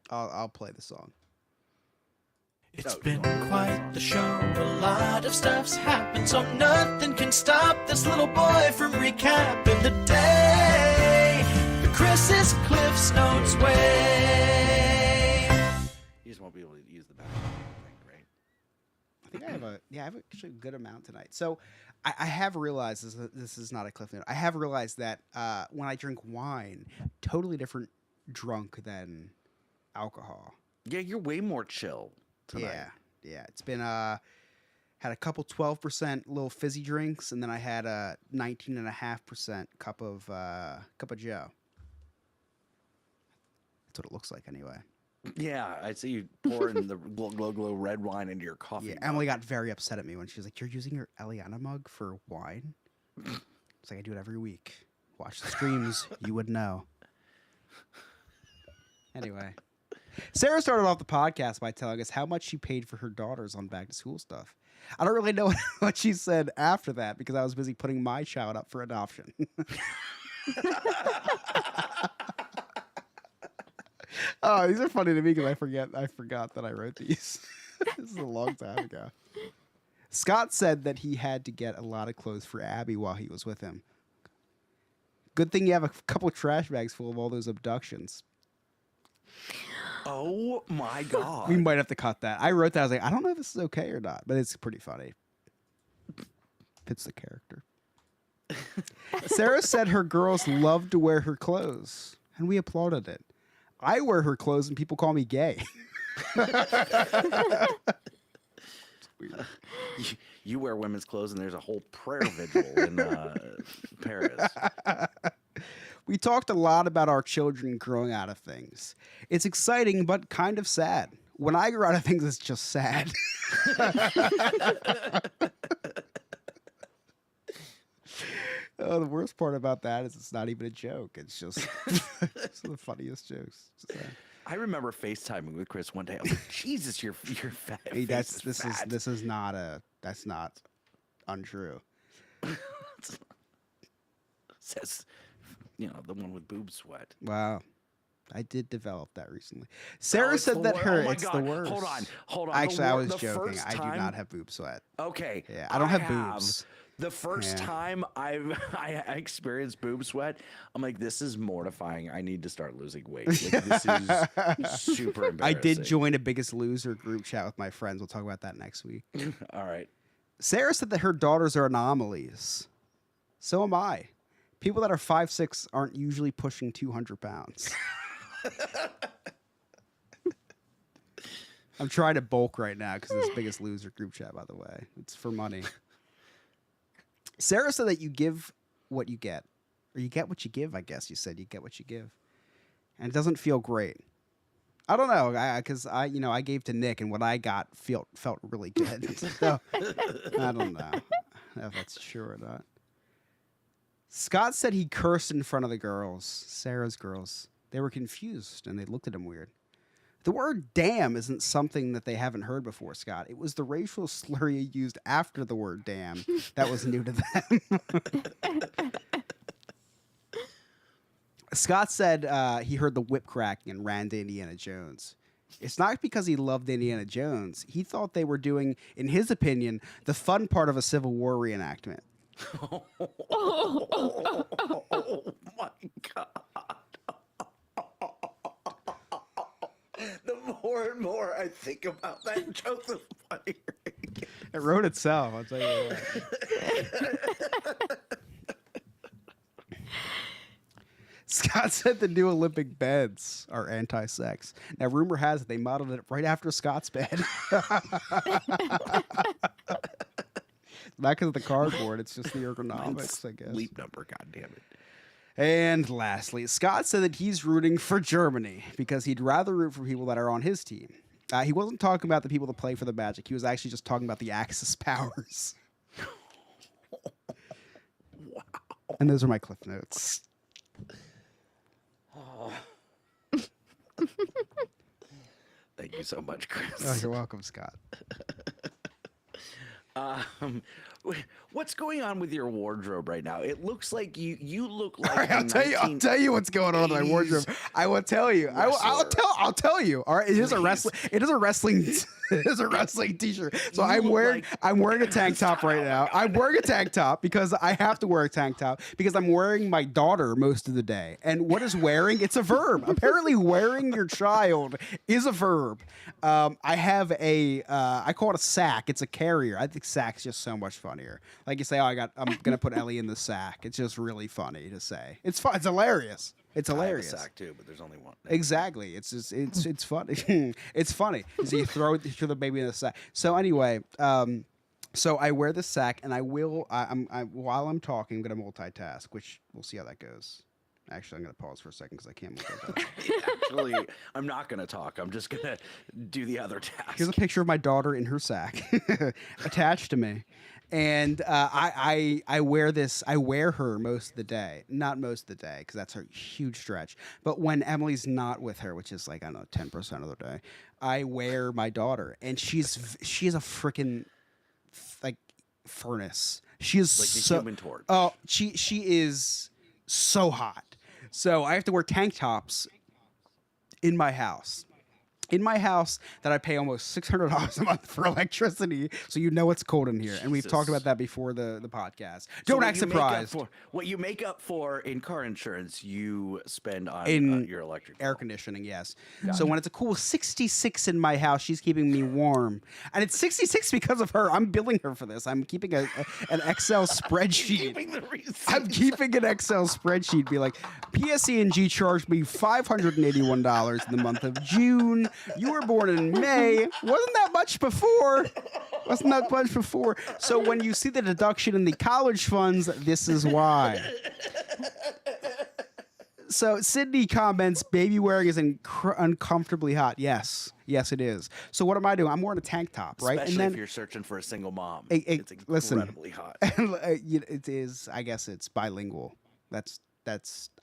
I'll play the song. It's been quite the show. A lot of stuff's happened, so nothing can stop this little boy from recapping the day the Chris's Cliffs Notes way. You just won't be able to use the bathroom thing, right? I think I have actually a good amount tonight. So I have realized this is not a cliff note. I have realized that when I drink wine, totally different drunk than alcohol. Yeah, you're way more chill tonight. Yeah. It's been had a couple 12% little fizzy drinks, and then I had a 19.5% cup of Joe. That's what it looks like, anyway. Yeah, I see you pouring the glow red wine into your coffee. Yeah, mug. Emily got very upset at me when she was like, "You're using your Eliana mug for wine?" It's like, I do it every week. Watch the streams, you would know. Anyway, Sarah started off the podcast by telling us how much she paid for her daughters on back to school stuff. I don't really know what she said after that because I was busy putting my child up for adoption. Oh, these are funny to me because I forgot that I wrote these. This is a long time ago. Scott said that he had to get a lot of clothes for Abby while he was with him. Good thing you have a couple trash bags full of all those abductions. Oh my god. We might have to cut that. I wrote that. I was like, I don't know if this is okay or not, but it's pretty funny. Fits the character. Sarah said her girls love to wear her clothes, and we applauded it. I wear her clothes, and people call me gay. You wear women's clothes, and there's a whole prayer vigil in Paris. We talked a lot about our children growing out of things. It's exciting, but kind of sad. When I grow out of things, it's just sad. Oh, the worst part about that is it's not even a joke. It's just it's the funniest jokes. I remember FaceTiming with Chris one day. I was like, Jesus, you're fat. Hey, this is not untrue. Says, the one with boob sweat. Wow. I did develop that recently. Sarah it's said the that wor- her oh my it's God. the worst. Hold on. Actually, I was The joking. first I do time- not have boob sweat. Okay. Yeah, I don't have boobs. The first Yeah. time I experienced boob sweat, I'm like, this is mortifying. I need to start losing weight. Like, this is super embarrassing. I did join a Biggest Loser group chat with my friends. We'll talk about that next week. All right. Sarah said that her daughters are anomalies. So am I. People that are 5'6" aren't usually pushing 200 pounds. I'm trying to bulk right now because this Biggest Loser group chat, by the way. It's for money. Sarah said that you give what you get. Or you get what you give, I guess you said. You get what you give. And it doesn't feel great. I don't know, because I gave to Nick, and what I got felt really good. So, I don't know if that's true or not. Scott said he cursed in front of the girls, Sarah's girls. They were confused, and they looked at him weird. The word damn isn't something that they haven't heard before, Scott. It was the racial slur you used after the word damn that was new to them. Scott said he heard the whip cracking and ran to Indiana Jones. It's not because he loved Indiana Jones. He thought they were doing, in his opinion, the fun part of a Civil War reenactment. Oh my God. The more and more I think about that joke, the funnier it gets. It wrote itself, I'll tell you what. Scott said the new Olympic beds are anti-sex. Now, rumor has it they modeled it right after Scott's bed. Not because of the cardboard, it's just the ergonomics, I guess. Leap number, God damn it. And lastly, Scott said that he's rooting for Germany because he'd rather root for people that are on his team. He wasn't talking about the people that play for the Magic. He was actually just talking about the Axis powers. Wow. And those are my cliff notes. Oh. Thank you so much, Chris. Oh, you're welcome, Scott. What's going on with your wardrobe right now? It looks like you look like All right, I'll tell you what's going on in my wardrobe. I will tell you. I'll tell you. All right, it is a wrestling. It is a wrestling. It is a wrestling T-shirt. So I'm wearing a tank top right now. I'm wearing a tank top because I have to wear a tank top because I'm wearing my daughter most of the day. And what is wearing? It's a verb. Apparently, wearing your child is a verb. I have I call it a sack. It's a carrier. I think sack's just so much funnier. Like you say, I'm gonna put Ellie in the sack. It's just really funny to say. It's fun. It's hilarious. It's hilarious. I have a sack too, but there's only one. Exactly. It's just it's funny. It's funny. So you throw the baby in the sack. So anyway, so I wear the sack, and while I'm talking, I'm gonna multitask, which we'll see how that goes. Actually, I'm gonna pause for a second because I can't multitask. Actually, I'm not gonna talk. I'm just gonna do the other task. Here's a picture of my daughter in her sack, attached to me. And I wear this. I wear her most of the day. Not most of the day, because that's a huge stretch. But when Emily's not with her, which is like, I don't know, 10% of the day, I wear my daughter, and she is a freaking like furnace. She is Like the so, Human Torch. Oh, she is so hot. So I have to wear tank tops in my house. in my house that I pay almost $600 a month for electricity, so you know it's cold in here. And we've talked Jesus. about that before the podcast. So Don't what act you make up surprised. what you make up for in car insurance, you spend on In your electric Air bill. conditioning, yes. So when it's a cool 66 in my house, she's keeping me warm, and it's 66 because of her. I'm billing her for this. I'm keeping an Excel spreadsheet. Keeping the receipts. I'm keeping an Excel spreadsheet. Be like, PSE&G charged me $581 in the month of June. You were born in May. Wasn't that much before? Wasn't that much before? So when you see the deduction in the college funds, this is why. So Sydney comments, baby wearing is uncomfortably hot. Yes, it is. So what am I doing? I'm wearing a tank top, right? Especially if you're searching for a single mom. It- It's listen. incredibly hot. It is. I guess it's bilingual. That's.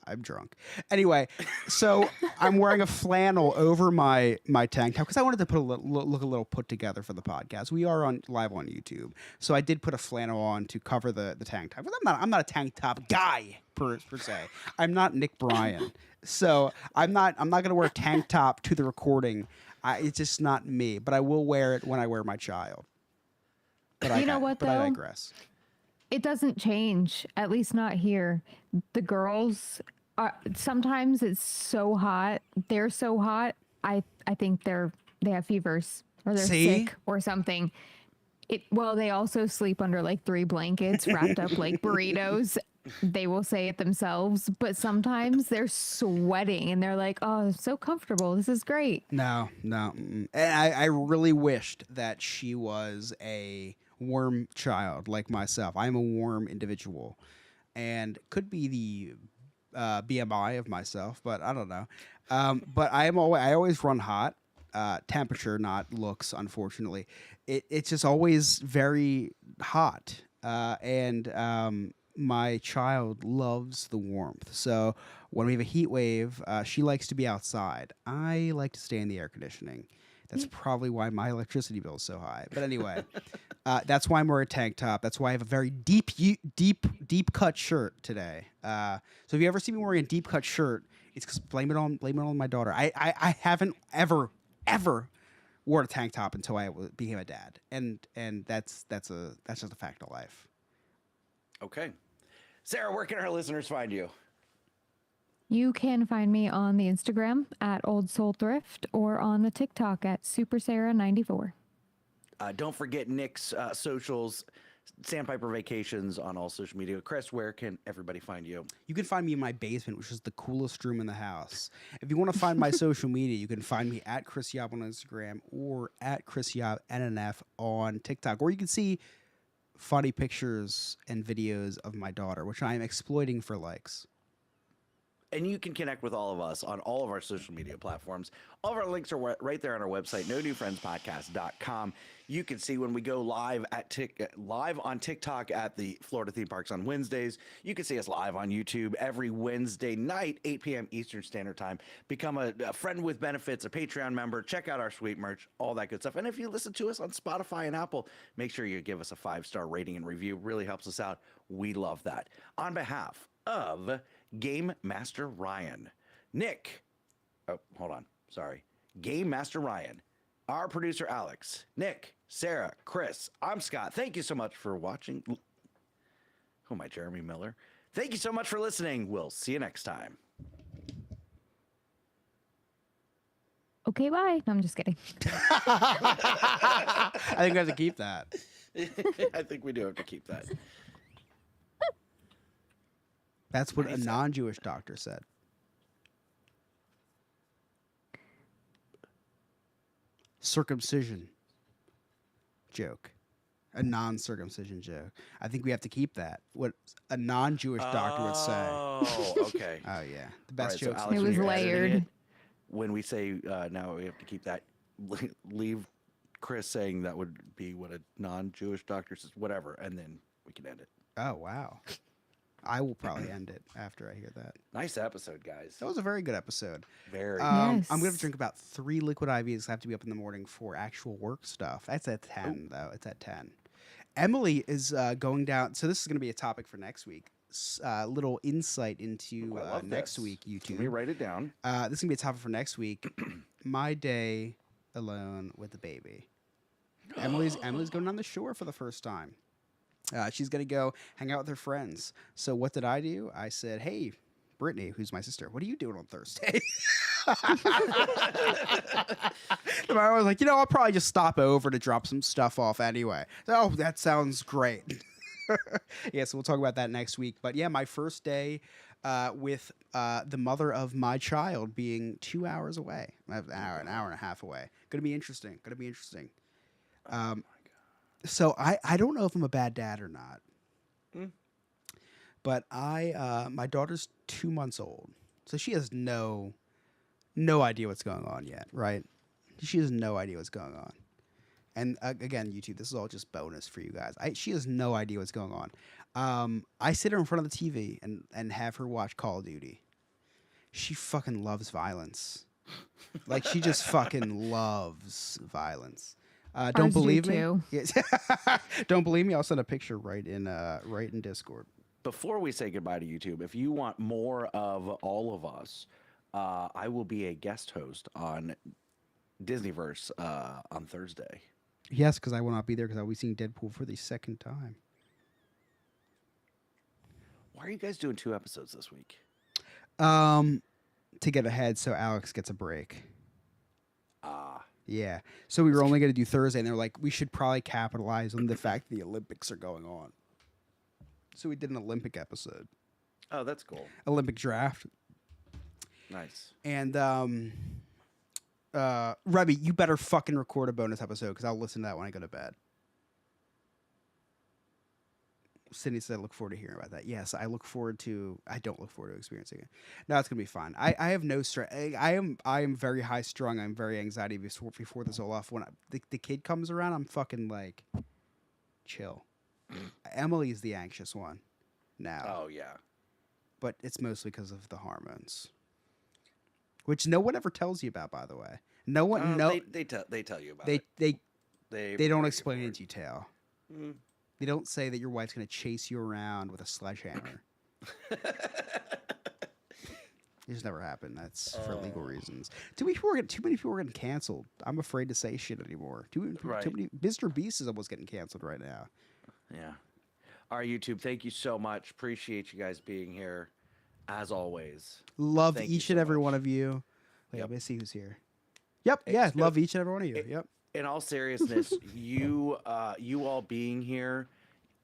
I'm drunk. Anyway, so I'm wearing a flannel over my tank top because I wanted to put look a little put together for the podcast. We are live on YouTube, so I did put a flannel on to cover the tank top. But I'm not a tank top guy per se. I'm not Nick Bryan, so I'm not gonna wear a tank top to the recording. It's just not me. But I will wear it when I wear my child. But You know what, But I though? digress. It doesn't change, at least not here. The girls are sometimes it's so hot. They're so hot. I think they have fevers or they're See? sick or something. They also sleep under like 3 blankets wrapped up like burritos. They will say it themselves, but sometimes they're sweating and they're like, "Oh, it's so comfortable. This is great." No. And I really wished that she was a warm child like myself. I'm a warm individual, and could be the BMI of myself, but I don't know. But I always run hot. Temperature, not looks, unfortunately. It's just always very hot, and my child loves the warmth. So when we have a heat wave, she likes to be outside. I like to stay in the air conditioning. That's probably why my electricity bill is so high. But anyway, that's why I'm wearing a tank top. That's why I have a very deep cut shirt today. So if you ever see me wearing a deep cut shirt, it's because blame it on my daughter. I haven't ever wore a tank top until I became a dad, and that's just a fact of life. Okay. Sarah, where can our listeners find you? You can find me on the Instagram at Old Soul Thrift or on the TikTok at SuperSarah94. Don't forget Nick's socials, Sandpiper Vacations on all social media. Chris, where can everybody find you? You can find me in my basement, which is the coolest room in the house. If you want to find my social media, you can find me at Chris Yob on Instagram or at Chris Yob NNF on TikTok, or you can see funny pictures and videos of my daughter, which I am exploiting for likes. And you can connect with all of us on all of our social media platforms. All of our links are right there on our website, no-new-friends-podcast.com. You can see when we go live live on TikTok at the Florida Theme Parks on Wednesdays. You can see us live on YouTube every Wednesday night, 8 p.m. Eastern Standard Time. Become a friend with benefits, a Patreon member. Check out our sweet merch, all that good stuff. And if you listen to us on Spotify and Apple, make sure you give us a 5-star rating and review. Really helps us out. We love that. On behalf of Game Master Ryan, Nick, Game Master Ryan, our producer Alex, Nick, Sarah, Chris, I'm Scott. Thank you so much for watching. Who am I, Jeremy Miller? Thank you so much for listening. We'll see you next time. Okay, bye. No, I'm just kidding. I think we have to keep that. I think we do have to keep that. That's what a non-Jewish doctor said. Circumcision joke. A non-circumcision joke. I think we have to keep that. What a non-Jewish doctor would say. Oh, okay. Oh yeah, the best All right, so jokes. Alex, It when was you're editing layered. it, when we say now we have to keep that, leave Chris saying that would be what a non-Jewish doctor says, whatever, and then we can end it. Oh wow. I will probably end it after I hear that. Nice episode, guys. That was a very good episode. Very. Yes. I'm gonna drink about 3 liquid IVs. I have to be up in the morning for actual work stuff. That's at 10 though. It's at 10. Emily is going down. So this is gonna be a topic for next week. Little insight into Ooh, I love next this. week YouTube. Let me write it down. This is gonna be a topic for next week. My day alone with the baby. Emily's going on the shore for the first time. She's gonna go hang out with her friends. So what did I do? I said, "Hey, Brittany, who's my sister, what are you doing on Thursday?" The mom was like, I'll probably just stop over to drop some stuff off anyway. So, oh, that sounds great. Yeah, so we'll talk about that next week. But yeah, my first day with the mother of my child being 2 hours away, an hour and a half away. Gonna be interesting. So I don't know if I'm a bad dad or not. But my daughter's 2 months old, so she has no idea what's going on yet, right? She has no idea what's going on. And again, YouTube, this is all just bonus for you guys. She has no idea what's going on. I sit her in front of the TV and have her watch Call of Duty. She fucking loves violence. Like, she just fucking loves violence. Don't Ours do believe me? too. Yes. Don't believe me? I'll send a picture right in Discord. Before we say goodbye to YouTube, if you want more of all of us, I will be a guest host on Disneyverse on Thursday. Yes, because I will not be there because I'll be seeing Deadpool for the second time. Why are you guys doing 2 episodes this week? To get ahead so Alex gets a break. Yeah. So we were only going to do Thursday, and they're like, we should probably capitalize on the fact the Olympics are going on. So we did an Olympic episode. Oh, that's cool. Olympic draft. Nice. And Rebby, you better fucking record a bonus episode because I'll listen to that when I go to bed. Sydney said, I look forward to hearing about that. Yes, I don't look forward to experiencing it. No, it's going to be fine. I have no stress. I am very high strung. I'm very anxiety before this all off. When the kid comes around, I'm fucking like, chill. Emily's the anxious one now. Oh, yeah. But it's mostly because of the hormones. Which no one ever tells you about, by the way. No one, They tell you about they it. They don't explain it in detail. They don't say that your wife's going to chase you around with a sledgehammer. It just never happened. That's for legal reasons. Too many people are getting canceled. I'm afraid to say shit anymore. Too many. Mr. Beast is almost getting canceled right now. Yeah. All right, YouTube, thank you so much. Appreciate you guys being here, as always. Love Thank each you and so every much. one of you. Wait, Yep. let me see who's here. Yep, Hey, yeah, so- love each and every one of you. Yep. In all seriousness, you all being here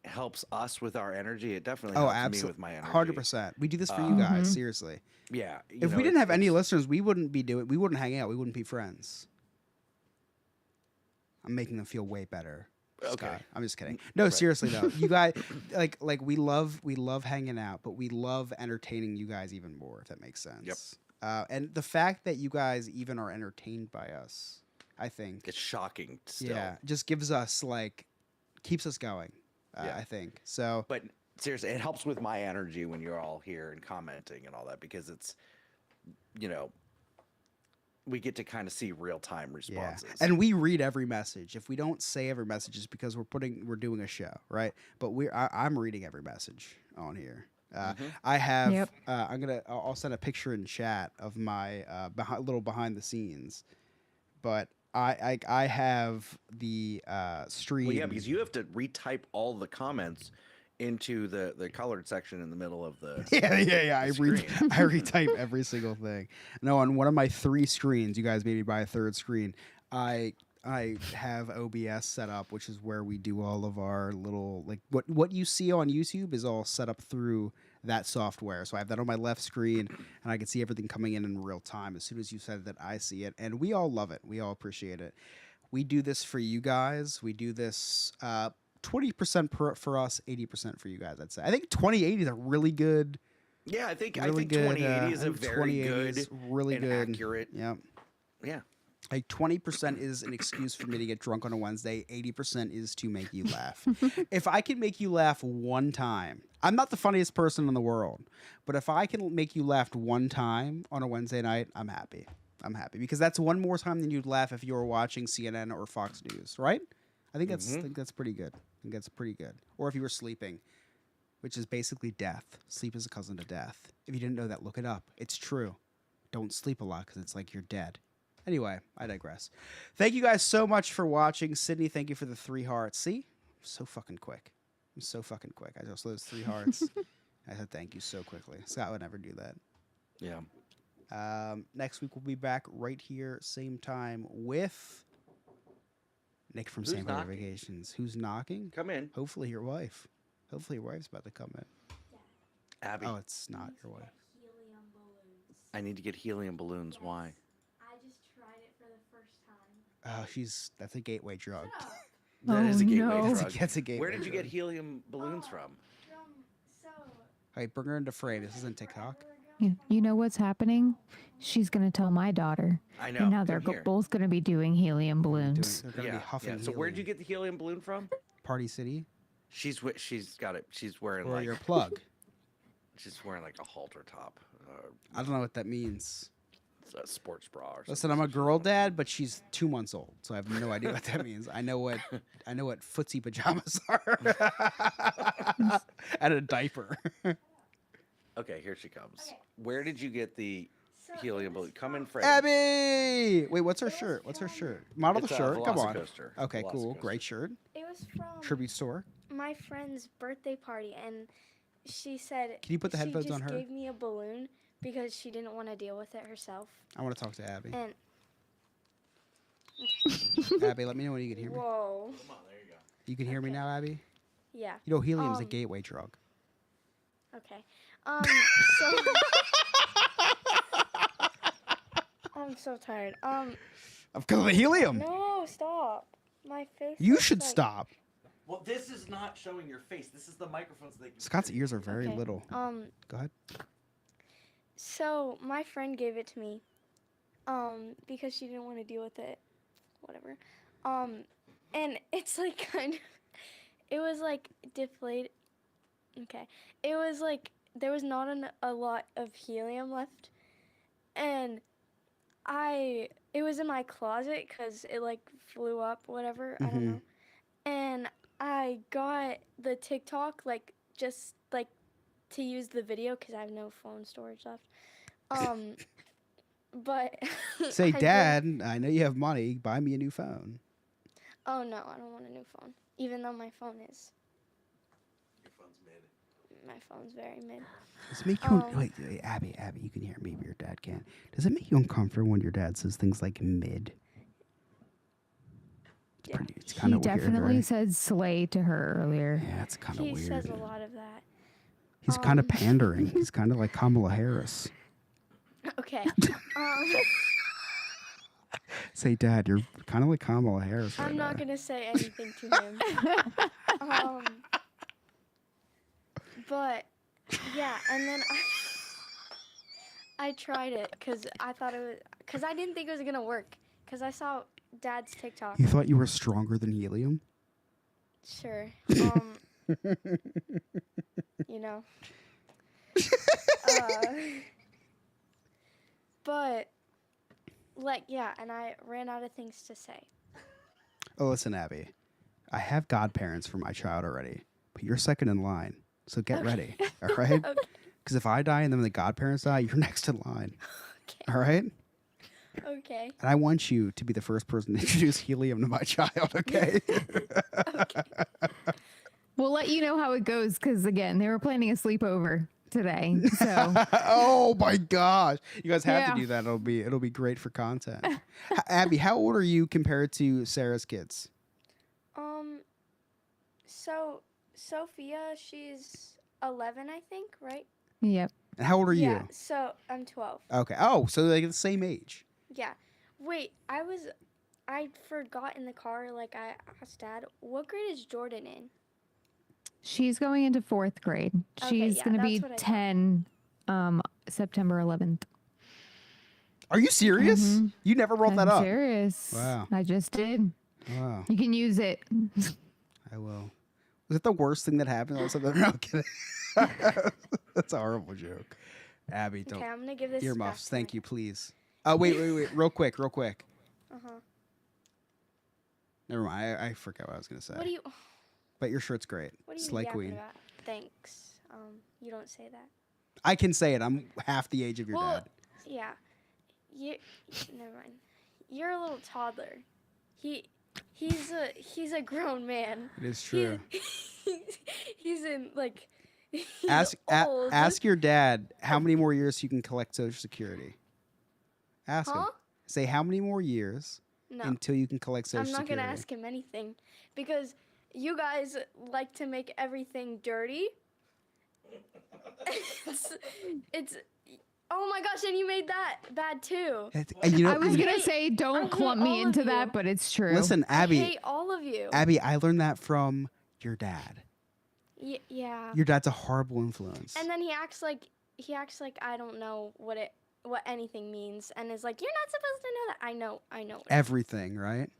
helps us with our energy. It definitely Oh, helps me absolutely. with my energy. 100%. We do this for you guys, seriously. Yeah. If we didn't have any listeners, we wouldn't hang out. We wouldn't be friends. I'm making them feel way better. Okay. Scott. I'm just kidding. No, seriously though. You guys like we love hanging out, but we love entertaining you guys even more, if that makes sense. Yep. And the fact that you guys even are entertained by us, I think, It's shocking still. yeah, just gives us keeps us going. Yeah. I think. So But seriously, it helps with my energy when you're all here and commenting and all that, because it's, we get to kind of see real time responses. yeah. And we read every message. If we don't say every message, it's because we're doing a show, right? But I'm reading every message on here. I have. Yep. I'll send a picture in chat of my little behind the scenes. But I have the stream. Well, yeah, because you have to retype all the comments into the colored section in the middle of the Yeah. I screen. retype every single thing. No, on one of my 3 screens, you guys made me buy a 3rd screen. I have OBS set up, which is where we do all of our little what you see on YouTube is all set up through that software. So I have that on my left screen, and I can see everything coming in real time. As soon as you said that, I see it, and we all love it. We all appreciate it. We do this for you guys. We do this 20% for us, 80% for you guys. I'd say. I think 2080 is a really good. Yeah, I think Really 2080 is I a think very 2080 good is really and good. accurate. Yep. Yeah. Like 20% is an excuse for me to get drunk on a Wednesday. 80% is to make you laugh. If I can make you laugh one time, I'm not the funniest person in the world, but if I can make you laugh one time on a Wednesday night, I'm happy. I'm happy because that's one more time than you'd laugh if you were watching CNN or Fox News, right? I think that's pretty good. I think that's pretty good. Or if you were sleeping, which is basically death. Sleep is a cousin to death. If you didn't know that, look it up. It's true. Don't sleep a lot because it's like you're dead. Anyway, I digress. Thank you guys so much for watching. Sydney, thank you for the 3 hearts. See? I'm so fucking quick. I'm so fucking quick. I just those 3 hearts. I said thank you so quickly. Scott would never do that. Yeah. Next week we'll be back right here, same time with Nick from Who's Same Weather knocking? Vacations. Who's knocking? Come in, Hopefully your wife. Hopefully your wife's about to come in. Abby. Oh, it's not your wife. Helium balloons. I need to get helium balloons. Why? I just tried it for the first time. Oh, that's a gateway drug. That Oh, is a gateway no. drug. That's a gateway Where did you drug. get helium balloons from? So Hey, bring her into frame. This isn't TikTok. You know what's happening? She's gonna tell my daughter. I know. And now they're come here. both gonna be doing helium balloons. They're gonna Yeah, be huffing. yeah. So where'd you helium. get the helium balloon from? Party City? She's got it. She's wearing Or like your plug? she's wearing like a halter top, I don't know what that means. it's a sports bra. Or something. Listen, I'm a girl dad, but she's 2 months old, so I have no idea what that means. I know what footsie pajamas are, and a diaper. Okay, here she comes. Where did you get the helium balloon? Come in, Fred. Abby, wait, what's her shirt? What's her shirt? Model It's the a shirt. Come on. Velocicoaster. Okay, cool, Velocicoaster. great shirt. it was from Tribute store. my friend's birthday party, and she said. Can you put the headphones she on just her? gave me a balloon because she didn't want to deal with it herself. I want to talk to Abby. And Abby, let me know when you can hear me. whoa, You can hear me now, Abby. yeah, You know, helium's a Um, gateway drug. okay. So I'm so tired. Because of the helium. No, stop. My face. You looks should like- stop. Well, this is not showing your face. This is the microphone so they can. Scott's ears are very Okay. little. Go ahead. So my friend gave it to me, because she didn't want to deal with it, whatever. And it's like kind of, it was like deflated. Okay, it was like there was not a lot of helium left, and it was in my closet because it like flew up, whatever. I don't know, and I got the TikTok like just like to use the video because I have no phone storage left. But Say, I did- Dad, I know you have money. Buy me a new phone. Oh no, I don't want a new phone. Even though my phone is. Your phone's mid. My phone's very mid. Does it make you wait, Abby, you can hear me, but your dad can't. Does it make you uncomfortable when your dad says things like mid? It's Yeah. pretty. It's He kind of weird. definitely Right? said slay to her earlier. Yeah, it's kind of He weird. says a lot of that. He's kind of pandering. He's kind of like Kamala Harris. Okay. Say, Dad, you're kind of like Kamala Harris right I'm not now. gonna say anything to him. But yeah, and then I tried it because I thought it was because I didn't think it was gonna work because I saw Dad's TikTok. You thought you were stronger than helium? Sure. You know. But like yeah, and I ran out of things to say. Oh, listen, Abby. I have godparents for my child already, but you're second in line. So get ready. All right? Because if I die and then the godparents die, you're next in line. Okay. All right? Okay. And I want you to be the first person to introduce helium to my child, okay? We'll let you know how it goes because again, they were planning a sleepover today. So Oh my gosh. You guys have Yeah. to do that. It'll be great for content. Abby, how old are you compared to Sarah's kids? So Sophia, she's 11, I think, right? yep. And how old are Yeah. you? So I'm 12. Okay. Oh, so they're the same age. Yeah. Wait, I forgot in the car. Like I asked Dad, what grade is Jordan in? She's going into 4th grade. Okay, She's yeah, gonna be that's what I thought. 10 September 11th. Are you serious? Mhm. You never brought that I'm up. serious. Wow. I just did. Wow. You can use it. I will. Was it the worst thing that happened? Or something? No, I'm kidding. That's a horrible joke. Abby, don't. Okay, I'm gonna give this Earmuffs. back to Thank my- you, please. Oh, wait. Real quick. Uh-huh. Never mind. I forgot what I was going to say. What do you But your shirt's great. What do you Slay yapping Queen. about? Thanks. You don't say that. I can say it. I'm half the age of your Well, dad. yeah. You never mind. you're a little toddler. He's a grown man. It is true. He's in like he's old. Ask your dad how many more years you can collect Social Security. Ask him. Huh? Say how many more years No, until you can collect Social I'm not Security. gonna ask him anything because you guys like to make everything dirty. it's oh my gosh, and you made that bad too. And you know, I was you- gonna say don't hate clump me all of into you. that, but it's true. listen, I Abby. hate all of you. Abby, I learned that from your dad. Yeah. Your dad's a horrible influence. And then he acts like I don't know what anything means, and is like, you're not supposed to know that. I know. Everything, right?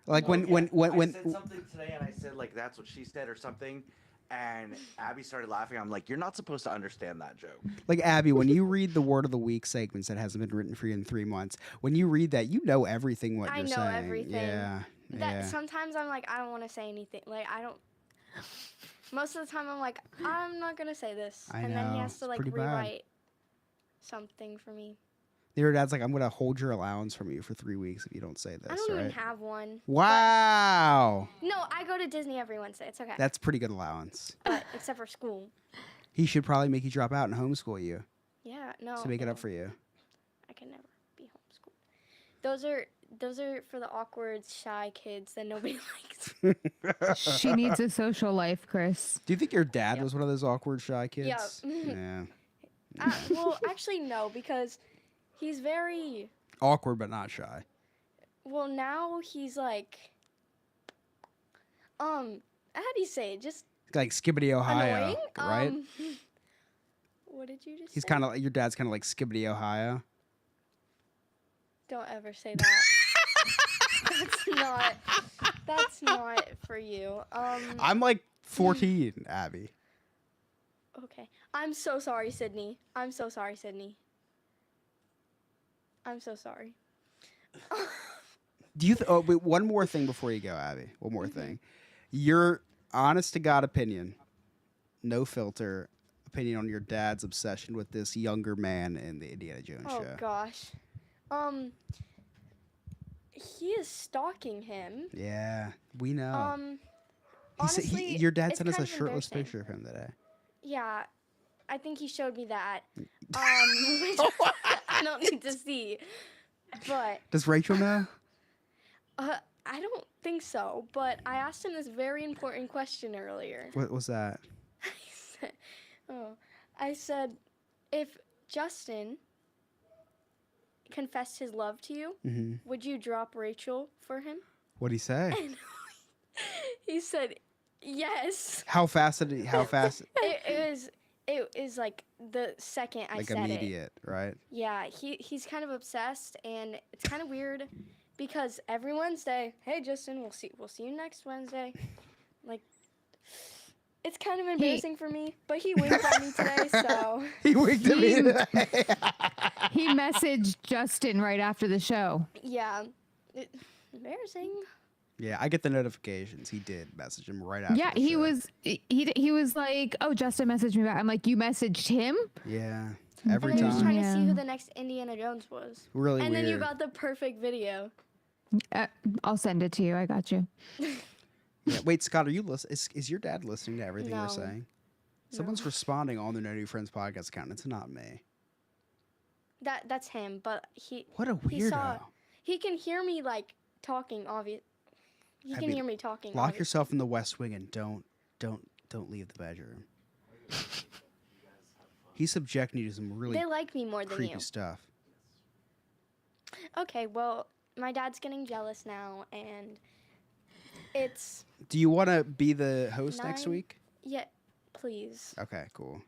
Like when I said something today, and I said like that's what she said or something, and Abby started laughing. I'm like, you're not supposed to understand that joke. like Abby, when you read the Word of the Week segments that hasn't been written for you in 3 months, when you read that, you know everything what I you're know saying. everything. Yeah. That Yeah. sometimes I'm like, I don't want to say anything. Like I don't. Most of the time I'm like, I'm not gonna say this, I and then he know, has it's to like pretty bad. rewrite something for me. Your dad's like, I'm gonna hold your allowance from you for 3 weeks if you don't say this. I don't right? even have one. Wow. No, I go to Disney every Wednesday. It's okay. That's pretty good allowance. But except for school. He should probably make you drop out and homeschool you Yeah, no. to make it up no. for you. I can never be homeschooled. Those are for the awkward, shy kids that nobody likes. She needs a social life, Chris. Do you think your dad was one of those awkward, shy kids? Yep. Yeah. Well, actually, no, because he's very. Awkward, but not shy. Well, now he's like. How do you say it? Just Like Skibbity Ohio, annoying. right? What did you just He's say? kind of your dad's kind of like Skibbity Ohio. Don't ever say that. That's not for you. I'm like 14, Abby. Okay. I'm so sorry, Sydney. I'm so sorry, Sydney. I'm so sorry. Do you? Oh, wait, one more thing before you go, Abby. One more thing. Your honest to God opinion, no filter opinion on your dad's obsession with this younger man in the Indiana Jones Oh show. gosh. He is stalking him. Yeah, we know. He said- Honestly, your dad it's sent us kind a of shirtless embarrassing. picture of him today. Yeah, I think he showed me that. Which I don't need to see. But Does Rachel know? I don't think so. But I asked him this very important question earlier. What was that? I said, if Justin confessed his love to you, Hmm. would you drop Rachel for him? What'd he say? He said, yes. How fast did he? How fast? It was like the second I Like said it. immediate, right? Yeah, he's kind of obsessed, and it's kind of weird because every Wednesday, hey Justin, we'll see you next Wednesday. Like, it's kind of embarrassing for me, but he winked at me today, so He winked at me He- today. He messaged Justin right after the show. yeah, embarrassing. Yeah, I get the notifications. He did message him right after. Yeah, the he show. was was like, "Oh, Justin messaged me back." I'm like, "You messaged him?" Yeah, And every then he was time. trying to see Yeah. who the next Indiana Jones was. Really And weird. then you got the perfect video. I'll send it to you. I got you. Yeah. Wait, Scott, are you listening? Is your dad listening to everything we're No. saying? Someone's responding on the No New Friends podcast account. It's not me. That's him, but he What a he saw weirdo. he can hear me like talking. He I can mean, hear me talking. Lock yourself in the West Wing and don't leave the bedroom. He's subjecting you to some really They like me more than creepy you. stuff. Okay, well, my dad's getting jealous now, and it's Do you want to be the host next 9. week? yeah. Please, Okay, cool.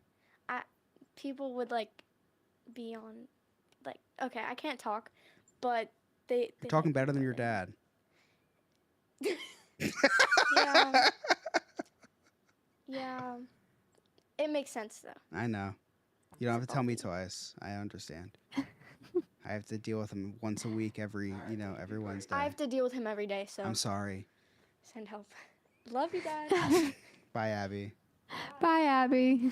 people would like be on, like okay, I can't talk, but they You're talking like better me than more your dad. Yeah. Yeah. It makes sense though. I know. You don't have to tell me twice. I understand. I have to deal with him once a week, every Wednesday. I have to deal with him every day, so I'm sorry. send help. Love you, Dad. Bye, Abby. Bye, Abby.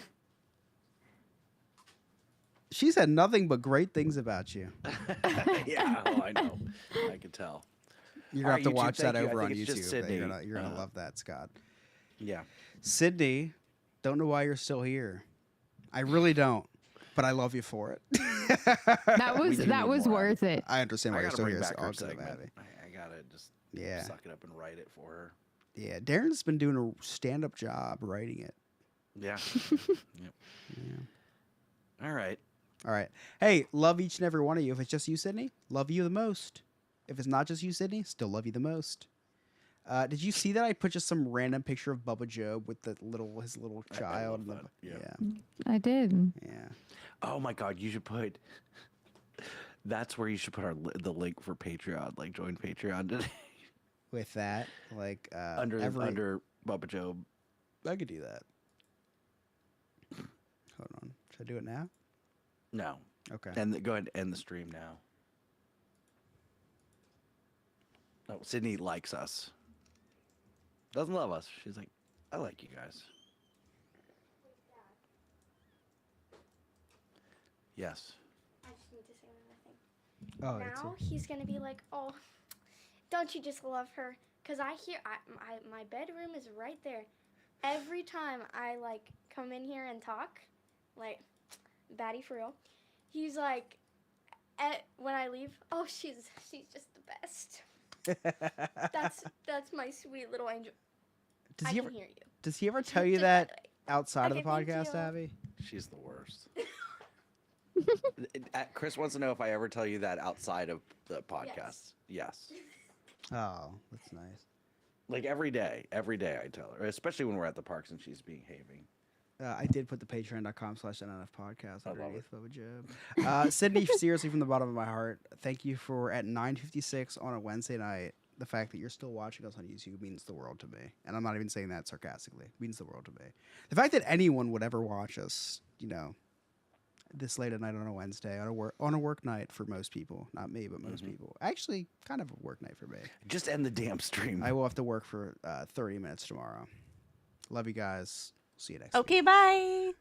She said nothing but great things about you. Yeah, I know. I can tell. You're All gonna right, have to YouTube, watch that thank you. I over on think it's just YouTube. Sydney. You're gonna love that, Scott. Yeah. Sydney, don't know why you're still here. I really don't, but I love you for it. That was do that need was more worth it. I understand why I you're gotta still bring here. back It's her all good, segment. Abby. I gotta just Yeah. suck it up and write it for her. Yeah, Darren's been doing a stand-up job writing it. Yeah. Yep. All right. All right. Hey, love each and every one of you. If it's just you, Sydney, love you the most. If it's not just you, Sydney, still love you the most. Did you see that I put just some random picture of Bubba Job with his little I child? love and that, yeah. I did. Yeah. Oh my God, you should put. That's where you should put the link for Patreon. Like join Patreon today. With that, like under Bubba Job. I could do that. Hold on. Should I do it now? No. Okay. And go ahead and end the stream now. No, Sydney likes us. Doesn't love us. She's like, I like you guys. Yes. I just need to say one more thing. Oh, it's Now he's gonna be like, oh, don't you just love her? Cause my bedroom is right there. Every time I like come in here and talk, like, Batty for real, he's like, when I leave, oh, she's just the best. That's my sweet little angel. does I he can ever hear you. does he ever tell you Just by that the way. outside of the Okay, thank podcast, you. Abby? She's the worst. Chris wants to know if I ever tell you that outside of the podcast. Yes. Oh, that's nice. Like every day I tell her, especially when we're at the parks and she's behaving. I did put the patreon.com/NNF podcast I love underneath Bubba Job. Sydney, seriously, from the bottom of my heart, thank you for at 9:56 on a Wednesday night. The fact that you're still watching us on YouTube means the world to me, and I'm not even saying that sarcastically. It means the world to me. The fact that anyone would ever watch us, this late at night on a Wednesday on a work night for most people, not me, but most people. Actually, kind of a work night for me. Just end the damn stream. I will have to work for 30 minutes tomorrow. Love you guys. See you next week. Okay, bye.